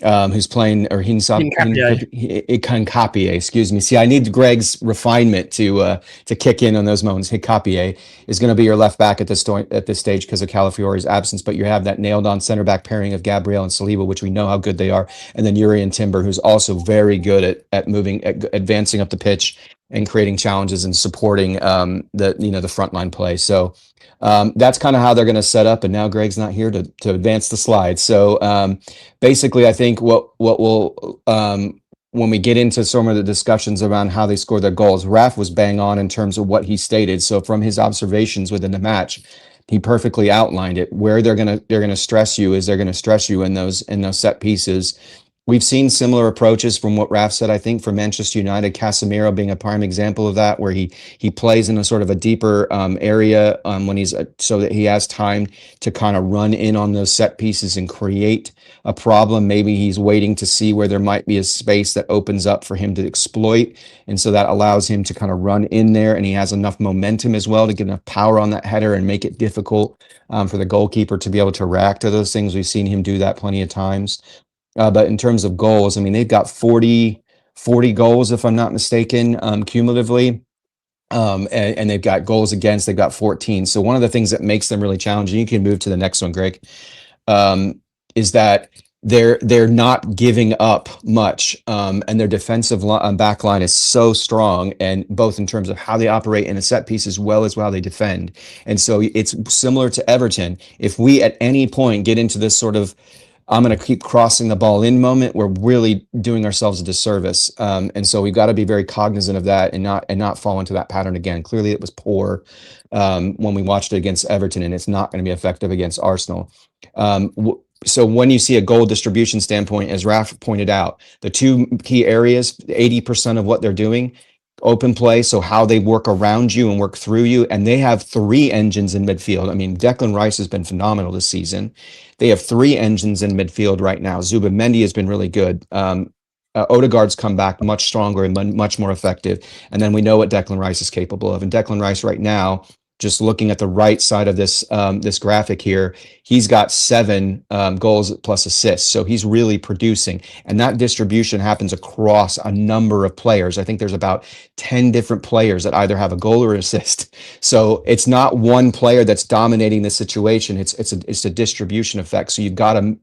Who's playing, or Hincapié, excuse me. See, I need Greg's refinement to kick in on those moments. Hincapié is going to be your left back at this stage because of Calafiori's absence, but you have that nailed on center back pairing of Gabriel and Saliba, which we know how good they are, and then Yuri and Timber, who's also very good at moving, advancing up the pitch and creating challenges and supporting the frontline play. So that's kind of how they're going to set up. And now Greg's not here to advance the slide. So basically, I think what will when we get into some of the discussions around how they score their goals, Raf was bang on in terms of what he stated. So from his observations within the match, he perfectly outlined it. Where they're gonna stress you is they're gonna stress you in those set pieces. We've seen similar approaches from what Raf said, I think, for Manchester United, Casemiro being a prime example of that, where he plays in a sort of a deeper area when so that he has time to kind of run in on those set pieces and create a problem. Maybe he's waiting to see where there might be a space that opens up for him to exploit. And so that allows him to kind of run in there, and he has enough momentum as well to get enough power on that header and make it difficult for the goalkeeper to be able to react to those things. We've seen him do that plenty of times. But in terms of goals, I mean, they've got 40 goals, if I'm not mistaken, cumulatively. And they've got goals against, they've got 14. So one of the things that makes them really challenging, you can move to the next one, Greg, is that they're not giving up much. And their defensive back line is so strong, and both in terms of how they operate in a set piece as well as how they defend. And so it's similar to Everton. If we at any point get into this sort of I'm going to keep crossing the ball in moment, we're really doing ourselves a disservice. And so we've got to be very cognizant of that and not fall into that pattern again. Clearly it was poor when we watched it against Everton, and it's not going to be effective against Arsenal. So when you see a goal distribution standpoint, as Raf pointed out, the two key areas, 80% of what they're doing, open play, so how they work around you and work through you. And they have three engines in midfield. I mean, Declan Rice has been phenomenal this season. They have three engines in midfield right now. Zubimendi has been really good. Odegaard's come back much stronger and much more effective. And then we know what Declan Rice is capable of. And Declan Rice right now, just looking at the right side of this this graphic here, he's got 7 goals plus assists. So he's really producing. And that distribution happens across a number of players. I think there's about 10 different players that either have a goal or assist. So it's not one player that's dominating the situation. It's a distribution effect. So you've got to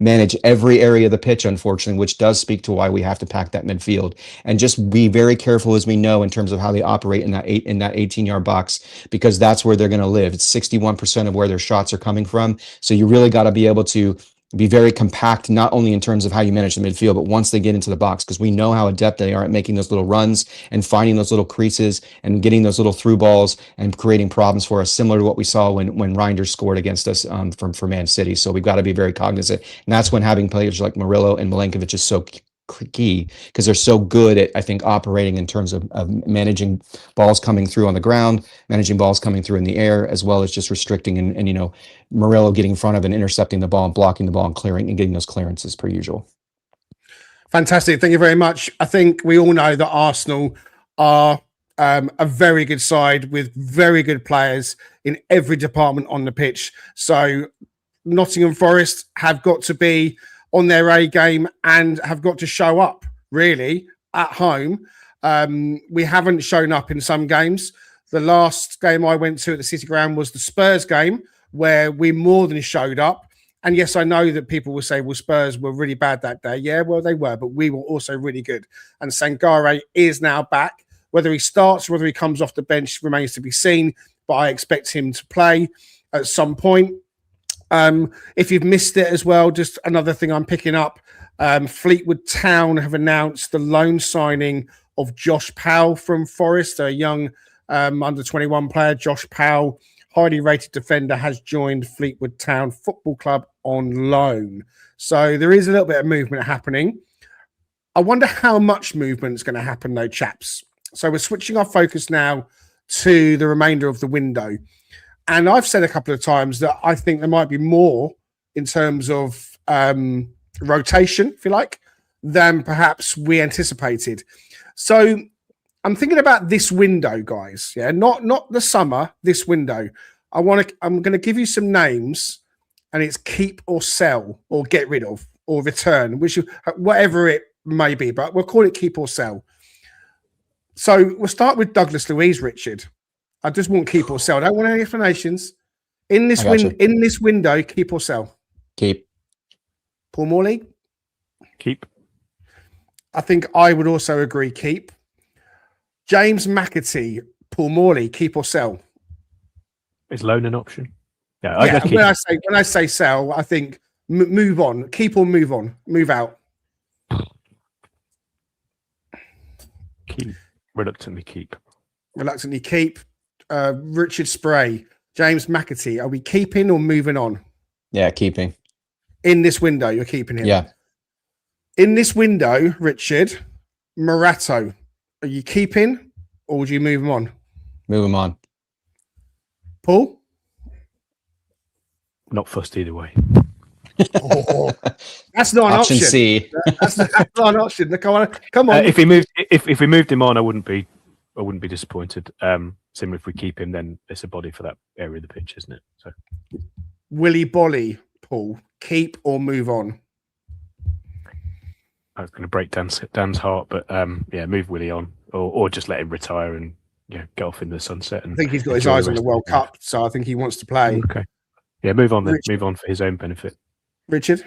manage every area of the pitch, unfortunately, which does speak to why we have to pack that midfield and just be very careful, as we know, in terms of how they operate in that 18-yard box, because that's where they're going to live. It's 61% of where their shots are coming from. So you really got to be able to be very compact, not only in terms of how you manage the midfield, but once they get into the box, because we know how adept they are at making those little runs and finding those little creases and getting those little through balls and creating problems for us, similar to what we saw when Reinders scored against us for Man City. So we've got to be very cognizant. And that's when having players like Murillo and Milenkovic is so key, because they're so good at, I think, operating in terms of managing balls coming through on the ground, managing balls coming through in the air, as well as just restricting and you know, Murillo getting in front of and intercepting the ball and blocking the ball and clearing and getting those clearances per usual. Fantastic. Thank you very much. I think we all know that Arsenal are a very good side with very good players in every department on the pitch. So Nottingham Forest have got to be on their A game and have got to show up really at home. We haven't shown up in some games. The last game I went to at the City Ground was the Spurs game, where we more than showed up. And yes, I know that people will say, well, Spurs were really bad that day. Yeah, well, they were, but we were also really good. And Sangare is now back. Whether he starts, whether he comes off the bench remains to be seen, but I expect him to play at some point. If you've missed it as well, just another thing I'm picking up, Fleetwood Town have announced the loan signing of Josh Powell from Forest, a young under-21 player. Josh Powell, highly rated defender, has joined Fleetwood Town Football Club on loan. So there is a little bit of movement happening. I wonder how much movement is going to happen though, chaps. So we're switching our focus now to the remainder of the window. And I've said a couple of times that I think there might be more in terms of rotation, if you like, than perhaps we anticipated. So I'm thinking about this window, guys. Yeah, not the summer. This window. I'm going to give you some names, and it's keep or sell or get rid of or return, whatever it may be. But we'll call it keep or sell. So we'll start with Douglas Luiz, Richard. I just want keep or sell. I don't want any explanations. In this window, keep or sell? Keep. Paul Morley? Keep. I think I would also agree keep. James McAtee, Paul Morley, keep or sell? Is loan an option? Yeah, I keep. When I say sell, I think move on. Keep or move on. Move out. Keep. Reluctantly keep. Reluctantly keep. Richard Spray, James McAtee, are we keeping or moving on? Yeah, keeping. In this window, you're keeping him? Yeah. In this window, Richard, Morato, are you keeping or would you move him on? Move him on. Paul? Not fussed either way. Oh, that's not an option. C. That's not an option. Come on. If we moved him on, I wouldn't be disappointed. Similar, if we keep him, then it's a body for that area of the pitch, isn't it? So, Willy Bolly, Paul, keep or move on? I was going to break Dan's heart, but yeah, move Willy on, or just let him retire and get off in the sunset. And I think he's got his eyes on the World Cup, so I think he wants to play. Okay, yeah, move on then. Move on for his own benefit. Richard?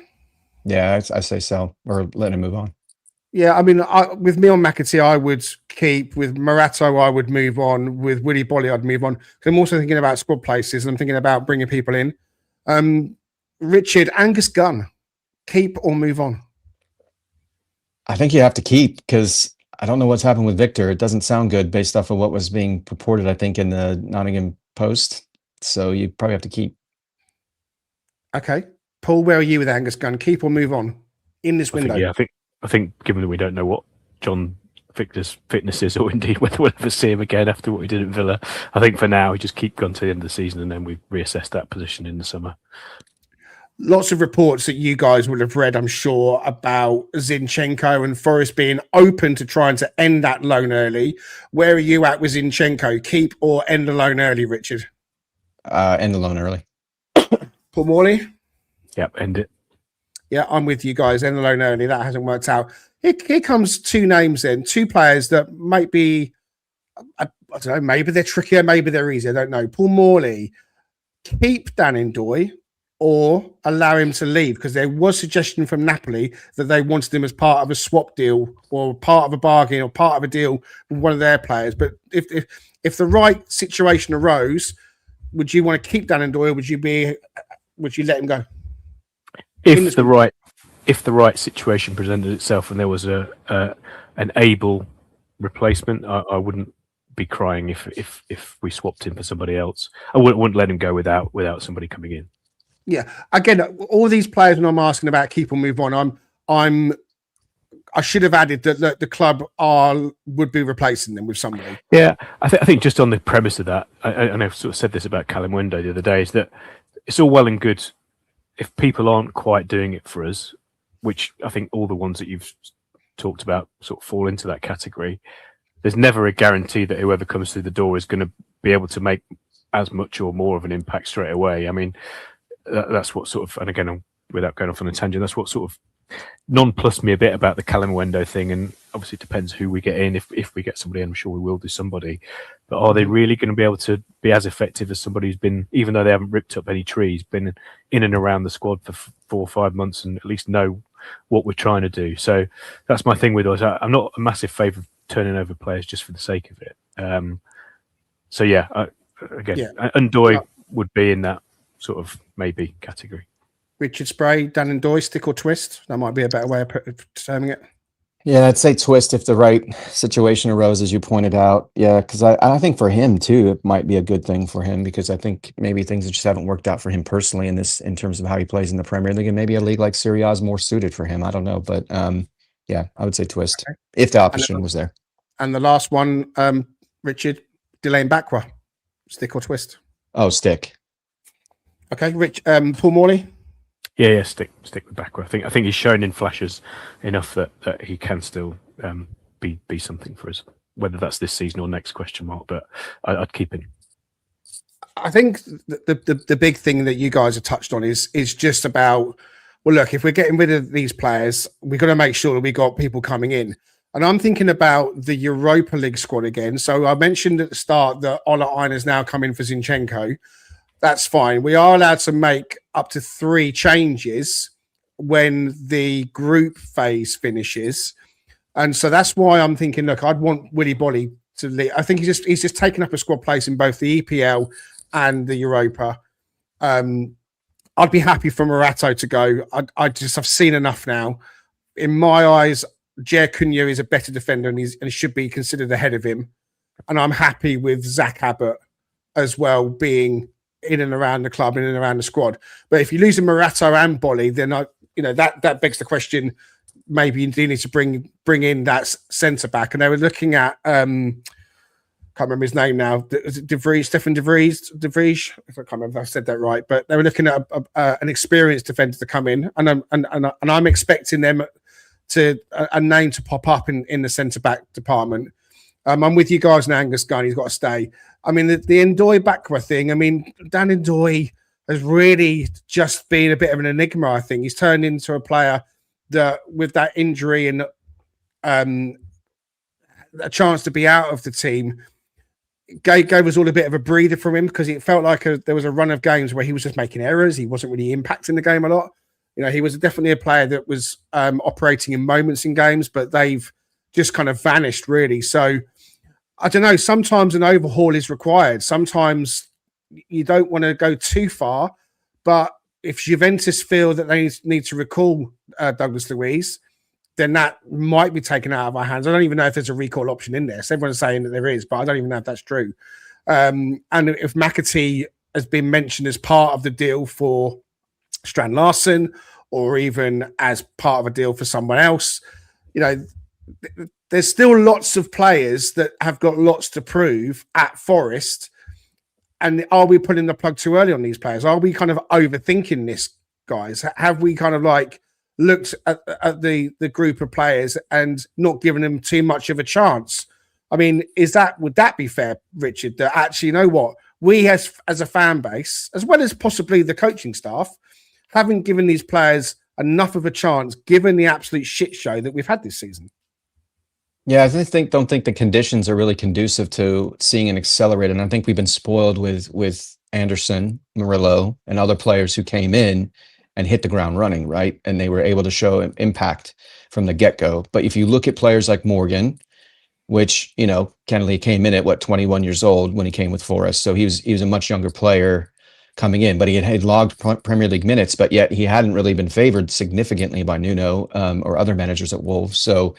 Yeah, I say so, or let him move on. Yeah, I mean, with me on McAtee, I would keep. With Morato, I would move on. With Willy Bolly, I'd move on. I'm also thinking about squad places, and I'm thinking about bringing people in. Richard, Angus Gunn. Keep or move on? I think you have to keep because I don't know what's happened with Victor. It doesn't sound good based off of what was being purported, I think, in the Nottingham Post. So you probably have to keep. Okay. Paul, where are you with Angus Gunn? Keep or move on in this window? I think given that we don't know what John Victor's fitness is, or indeed whether we'll ever see him again after what we did at Villa, I think for now we just keep Gunn to the end of the season and then we reassess that position in the summer. Lots of reports that you guys would have read, I'm sure, about Zinchenko and Forest being open to trying to end that loan early. Where are you at with Zinchenko? Keep or end the loan early, Richard? End the loan early. Paul Morley? Yep, end it. Yeah, I'm with you guys. End the loan early. That hasn't worked out. Here comes two names then, two players that might be, I don't know, maybe they're trickier, maybe they're easier. I don't know. Paul Morley, keep Dan Ndoye or allow him to leave, because there was suggestion from Napoli that they wanted him as part of a swap deal or part of a bargain or part of a deal with one of their players. But if the right situation arose, would you want to keep Dan Ndoye or would you let him go? If the right situation presented itself and there was an able replacement, I wouldn't be crying if we swapped him for somebody else. I wouldn't let him go without somebody coming in. Yeah. Again, all these players, when I'm asking about keep or move on, I should have added that the club would be replacing them with somebody. Yeah, I think just on the premise of that, and I've sort of said this about Callum Wendo the other day, is that it's all well and good if people aren't quite doing it for us, which I think all the ones that you've talked about sort of fall into that category. There's never a guarantee that whoever comes through the door is going to be able to make as much or more of an impact straight away. I mean, that's what sort of, and again, without going off on a tangent, that's what sort of nonplussed me a bit about the Callum Wendo thing. And obviously it depends who we get in. If we get somebody in, I'm sure we will do somebody. But are they really going to be able to be as effective as somebody who's been, even though they haven't ripped up any trees, been in and around the squad for 4 or 5 months and at least know what we're trying to do? So that's my thing with us. I'm not a massive favour of turning over players just for the sake of it. So yeah, Ndoye would be in that sort of maybe category. Richard Spray, Dan Ndoye, stick or twist? That might be a better way of terming it. Yeah, I'd say twist if the right situation arose, as you pointed out. Yeah, because I think for him too, it might be a good thing for him, because I think maybe things just haven't worked out for him personally in terms of how he plays in the Premier League, and maybe a league like Serie A is more suited for him. I don't know, but yeah, I would say twist if the option was there. And the last one, Richard, Delane Bakwa, stick or twist? Oh, stick. Okay, Paul Morley. Yeah, stick with Bakwa. I think he's shown in flashes enough that he can still be something for us. Whether that's this season or next, question mark. But I'd keep him. I think the big thing that you guys have touched on is just about, well, look, if we're getting rid of these players, we've got to make sure that we got people coming in. And I'm thinking about the Europa League squad again. So I mentioned at the start that Ola Aina's now come in for Zinchenko. That's fine. We are allowed to make up to 3 changes when the group phase finishes. And so that's why I'm thinking, look, I'd want Willy Bolly to leave. I think he's just taken up a squad place in both the EPL and the Europa. I'd be happy for Morato to go. I've seen enough now. In my eyes, Jer Cunha is a better defender and he should be considered ahead of him. And I'm happy with Zach Abbott as well being in and around the club, in and around the squad. But if you lose a Morato and Bolly, then that begs the question, maybe you do need to bring in that centre back. And they were looking at can't remember his name now. Is it Stefan De Vries? If I can't remember if I said that right. But they were looking at an experienced defender to come in, and I'm expecting them to a name to pop up in the centre back department. I'm with you guys now, Angus Gunn. He's got to stay. I mean, the Ndoye Bakwa thing, I mean, Dan Ndoye has really just been a bit of an enigma, I think. He's turned into a player that, with that injury and a chance to be out of the team, gave us all a bit of a breather from him, because it felt like there was a run of games where he was just making errors. He wasn't really impacting the game a lot. He was definitely a player that was operating in moments in games, but they've just kind of vanished, really. So, I don't know, sometimes an overhaul is required. Sometimes you don't want to go too far, but if Juventus feel that they need to recall Douglas Luiz, then that might be taken out of our hands. I don't even know if there's a recall option in there. So everyone's saying that there is, but I don't even know if that's true. And if McAtee has been mentioned as part of the deal for Strand Larsen, or even as part of a deal for someone else, there's still lots of players that have got lots to prove at Forest. And are we putting the plug too early on these players? Are we kind of overthinking this, guys? Have we kind of looked at the group of players and not given them too much of a chance? I mean, would that be fair, Richard? That actually, you know what, we as a fan base, as well as possibly the coaching staff, haven't given these players enough of a chance, given the absolute shit show that we've had this season. Yeah, I don't think the conditions are really conducive to seeing an accelerator. And I think we've been spoiled with Anderson, Murillo, and other players who came in and hit the ground running, right? And they were able to show an impact from the get-go. But if you look at players like Morgan, which, Kennedy came in at 21 years old when he came with Forest. So he was a much younger player coming in, but he had logged Premier League minutes, but yet he hadn't really been favored significantly by Nuno or other managers at Wolves. So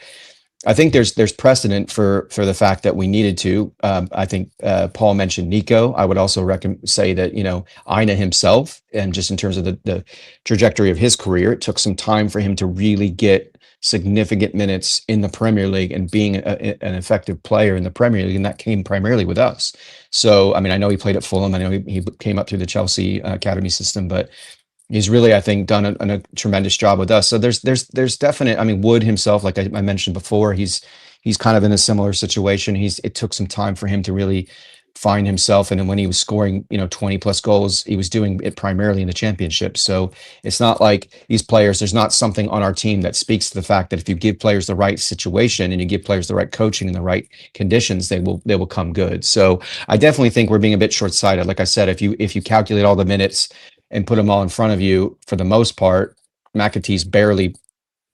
I think there's precedent for the fact that we needed to. I think Paul mentioned Nico. I would also say that Aina himself, and just in terms of the trajectory of his career, it took some time for him to really get significant minutes in the Premier League and being an effective player in the Premier League, and that came primarily with us. So I mean, I know he played at Fulham. I know he came up through the Chelsea academy system, but he's really, I think, done a tremendous job with us. So there's definite. I mean, Wood himself, like I mentioned before, he's kind of in a similar situation. It took some time for him to really find himself, and then when he was scoring 20 plus goals, he was doing it primarily in the Championship. So it's not like these players, there's not something on our team that speaks to the fact that if you give players the right situation and you give players the right coaching and the right conditions, they will come good. So I definitely think we're being a bit short-sighted. Like I said, if you calculate all the minutes and put them all in front of you, for the most part, McAtee's barely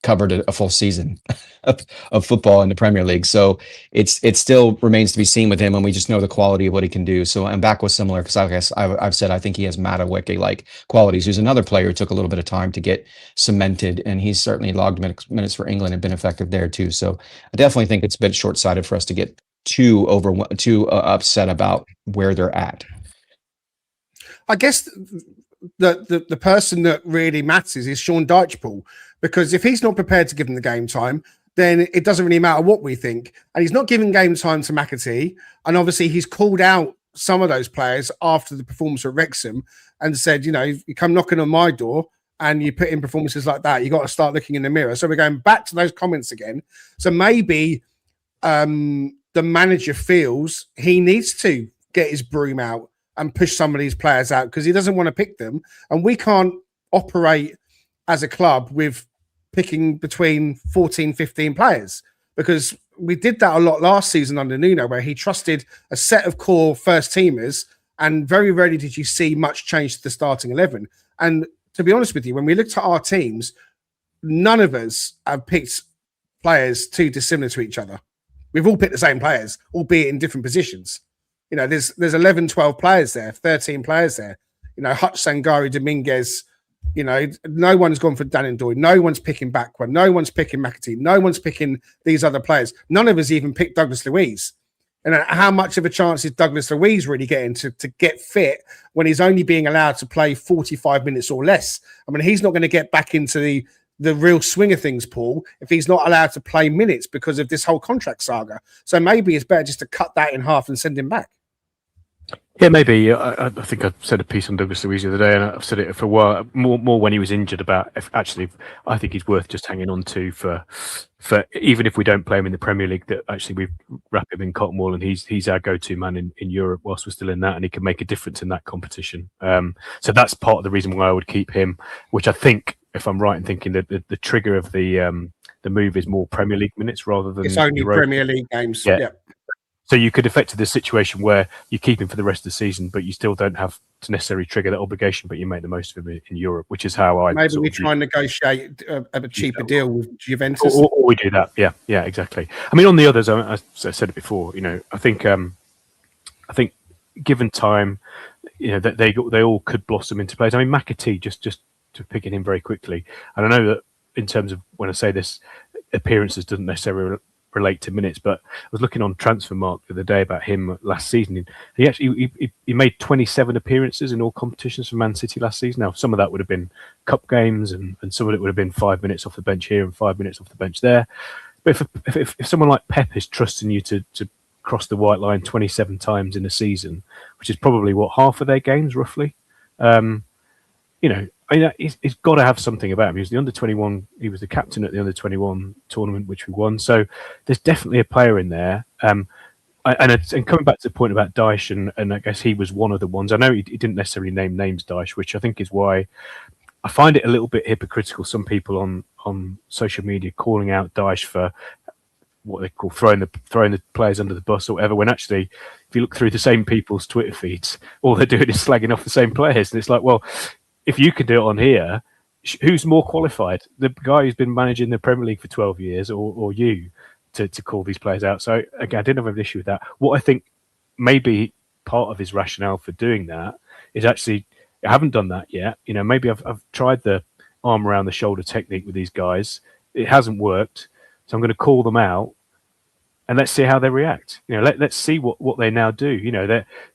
covered a full season of football in the Premier League. So it still remains to be seen with him, and we just know the quality of what he can do. So Mbak was similar, because I guess I've said I think he has Madueke-like qualities, who's another player who took a little bit of time to get cemented, and he's certainly logged minutes for England and been effective there too. So I definitely think it's a bit short-sighted for us to get too upset about where they're at. I guess the person that really matters is Sean Dyche, because if he's not prepared to give him the game time, then it doesn't really matter what we think. And he's not giving game time to McAtee. And obviously he's called out some of those players after the performance at Wrexham and said, you come knocking on my door and you put in performances like that, you got to start looking in the mirror. So we're going back to those comments again. So maybe the manager feels he needs to get his broom out and push some of these players out because he doesn't want to pick them. And we can't operate as a club with picking between 14, 15 players, because we did that a lot last season under Nuno, where he trusted a set of core first teamers, and very rarely did you see much change to the starting 11. And to be honest with you, when we looked at our teams, none of us have picked players too dissimilar to each other. We've all picked the same players, albeit in different positions. There's 11, 12 players there, 13 players there. Hutch, Sangari, Dominguez. No one's gone for Dan and Doyle. No one's picking Backward. No one's picking McAtee. No one's picking these other players. None of us even picked Douglas Luiz. And how much of a chance is Douglas Luiz really getting to get fit when he's only being allowed to play 45 minutes or less? I mean, he's not going to get back into the real swing of things, Paul, if he's not allowed to play minutes because of this whole contract saga. So maybe it's better just to cut that in half and send him back. Yeah, maybe. I think I said a piece on Douglas Luiz the other day, and I've said it for a while, more when he was injured, about if actually I think he's worth just hanging on to for even if we don't play him in the Premier League, that actually we wrap him in cotton wool, and he's our go-to man in Europe whilst we're still in that, and he can make a difference in that competition. So that's part of the reason why I would keep him, which I think, if I'm right in thinking, that the trigger of the move is more Premier League minutes rather than... It's only Premier League games. Yeah. So you could effect the situation where you keep him for the rest of the season, but you still don't have to necessarily trigger that obligation, but you make the most of him in Europe, which is how I... Maybe we try and negotiate a cheaper deal with Juventus. Or we do that, yeah, exactly. I mean, on the others, I said it before, I think given time, they all could blossom into players. I mean, McAtee, just to pick at him very quickly, and I know that in terms of when I say this, appearances doesn't necessarily relate to minutes, but I was looking on Transfermarkt the other day about him last season. He actually he made 27 appearances in all competitions for Man City last season. Now, some of that would have been cup games, and some of it would have been 5 minutes off the bench here and 5 minutes off the bench there. But if someone like Pep is trusting you to cross the white line 27 times in a season, which is probably what, half of their games roughly, he's got to have something about him. He was the under-21. He was the captain at the under-21 tournament, which we won. So there's definitely a player in there. And coming back to the point about Dyche, and I guess he was one of the ones. I know he didn't necessarily name names, Dyche, which I think is why I find it a little bit hypocritical. Some people on social media calling out Dyche for what they call throwing the players under the bus or whatever, when actually, if you look through the same people's Twitter feeds, all they're doing is slagging off the same players. And it's like, well, if you can do it on here, who's more qualified? The guy who's been managing the Premier League for 12 years or you to call these players out? So, again, I didn't have an issue with that. What I think maybe part of his rationale for doing that is actually, I haven't done that yet. Maybe I've tried the arm around the shoulder technique with these guys. It hasn't worked. So I'm going to call them out and let's see how they react. Let's see what they now do.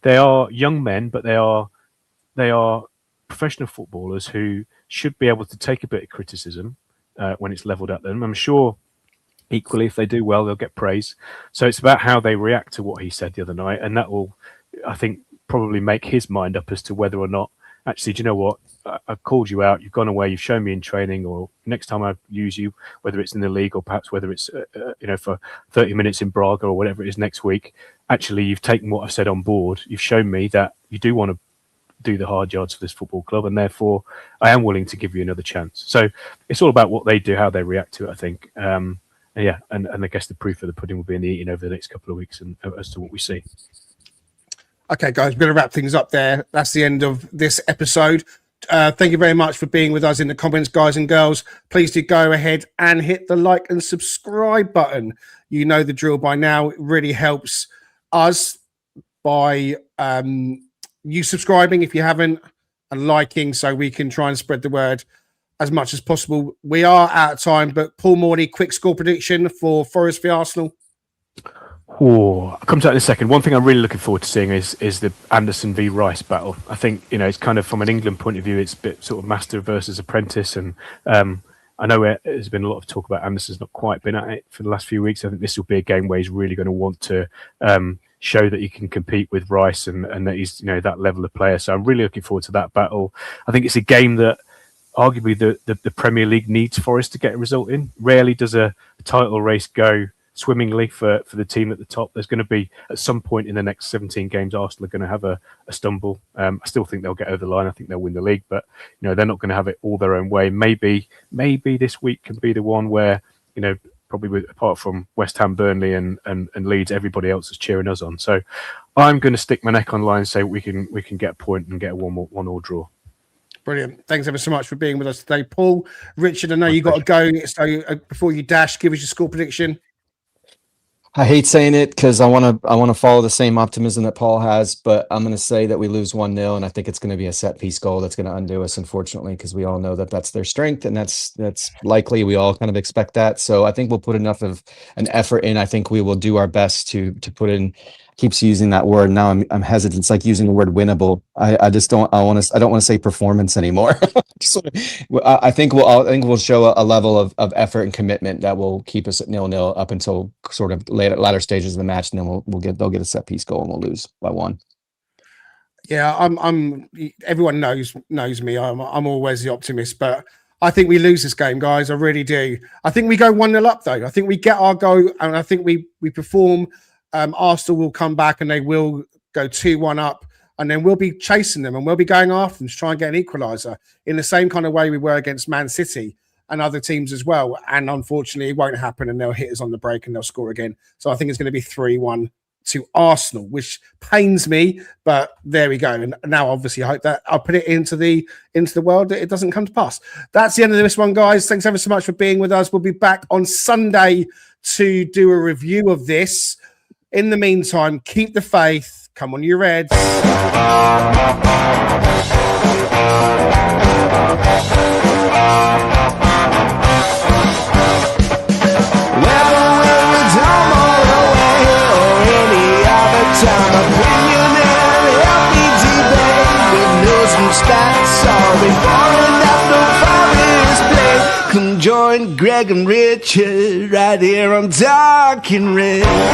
They are young men, but they are professional footballers who should be able to take a bit of criticism when it's levelled at them. I'm sure equally if they do well, they'll get praise. So it's about how they react to what he said the other night, and that will, I think, probably make his mind up as to whether or not, actually, do you know what? I've called you out, you've gone away, you've shown me in training, or next time I use you, whether it's in the league or perhaps whether it's for 30 minutes in Braga or whatever it is next week, actually you've taken what I've said on board. You've shown me that you do want to do the hard yards for this football club, and therefore I am willing to give you another chance. So it's all about what they do, how they react to it, I think. And I guess the proof of the pudding will be in the eating over the next couple of weeks and as to what we see. Okay, guys, we're going to wrap things up there. That's the end of this episode. Thank you very much for being with us in the comments, guys and girls. Please do go ahead and hit the like and subscribe button. You know the drill by now. It really helps us by you subscribing if you haven't, and liking, so we can try and spread the word as much as possible. We are out of time, but Paul Morley, quick score prediction for Forest v Arsenal. I'll come to that in a second. One thing I'm really looking forward to seeing is the Anderson v Rice battle. I think, it's kind of from an England point of view, it's a bit sort of master versus apprentice. And I know there's been a lot of talk about Anderson's not quite been at it for the last few weeks. I think this will be a game where he's really going to want to show that he can compete with Rice and that he's, that level of player. So I'm really looking forward to that battle. I think it's a game that arguably the Premier League needs Forest to get a result in. Rarely does a title race go swimmingly for the team at the top. There's going to be, at some point in the next 17 games, Arsenal are going to have a stumble. I still think they'll get over the line. I think they'll win the league, but they're not going to have it all their own way. Maybe this week can be the one where, probably apart from West Ham, Burnley and Leeds, everybody else is cheering us on. So I'm going to stick my neck on line and say we can get a point and get a 1-1 draw. Brilliant. Thanks ever so much for being with us today, Paul. Richard, I know you got to go, so before you dash, give us your score prediction. I hate saying it because I want to follow the same optimism that Paul has, but I'm going to say that we lose 1-0, and I think it's going to be a set piece goal that's going to undo us, unfortunately, because we all know that that's their strength, and that's likely. We all kind of expect that. So I think we'll put enough of an effort in. I think we will do our best to put in. Keeps using that word. Now I'm hesitant. It's like using the word winnable. I don't want to say performance anymore. I think we'll show a level of effort and commitment that will keep us at 0-0 up until sort of latter stages of the match, and then they'll get a set piece goal and we'll lose by 1. Yeah, I'm everyone knows me. I'm always the optimist, but I think we lose this game, guys. I really do. I think we go 1-0 up though. I think we get our go, and I think we perform. Arsenal will come back and they will go 2-1 up, and then we'll be chasing them and we'll be going after them to try and get an equaliser in the same kind of way we were against Man City and other teams as well. And unfortunately, it won't happen, and they'll hit us on the break and they'll score again. So I think it's going to be 3-1 to Arsenal, which pains me, but there we go. And now, obviously, I hope that I'll put it into the world that it doesn't come to pass. That's the end of this one, guys. Thanks ever so much for being with us. We'll be back on Sunday to do a review of this. In the meantime, keep the faith, Come on, you Reds. Come join Greg and Richard right here on Talking Red.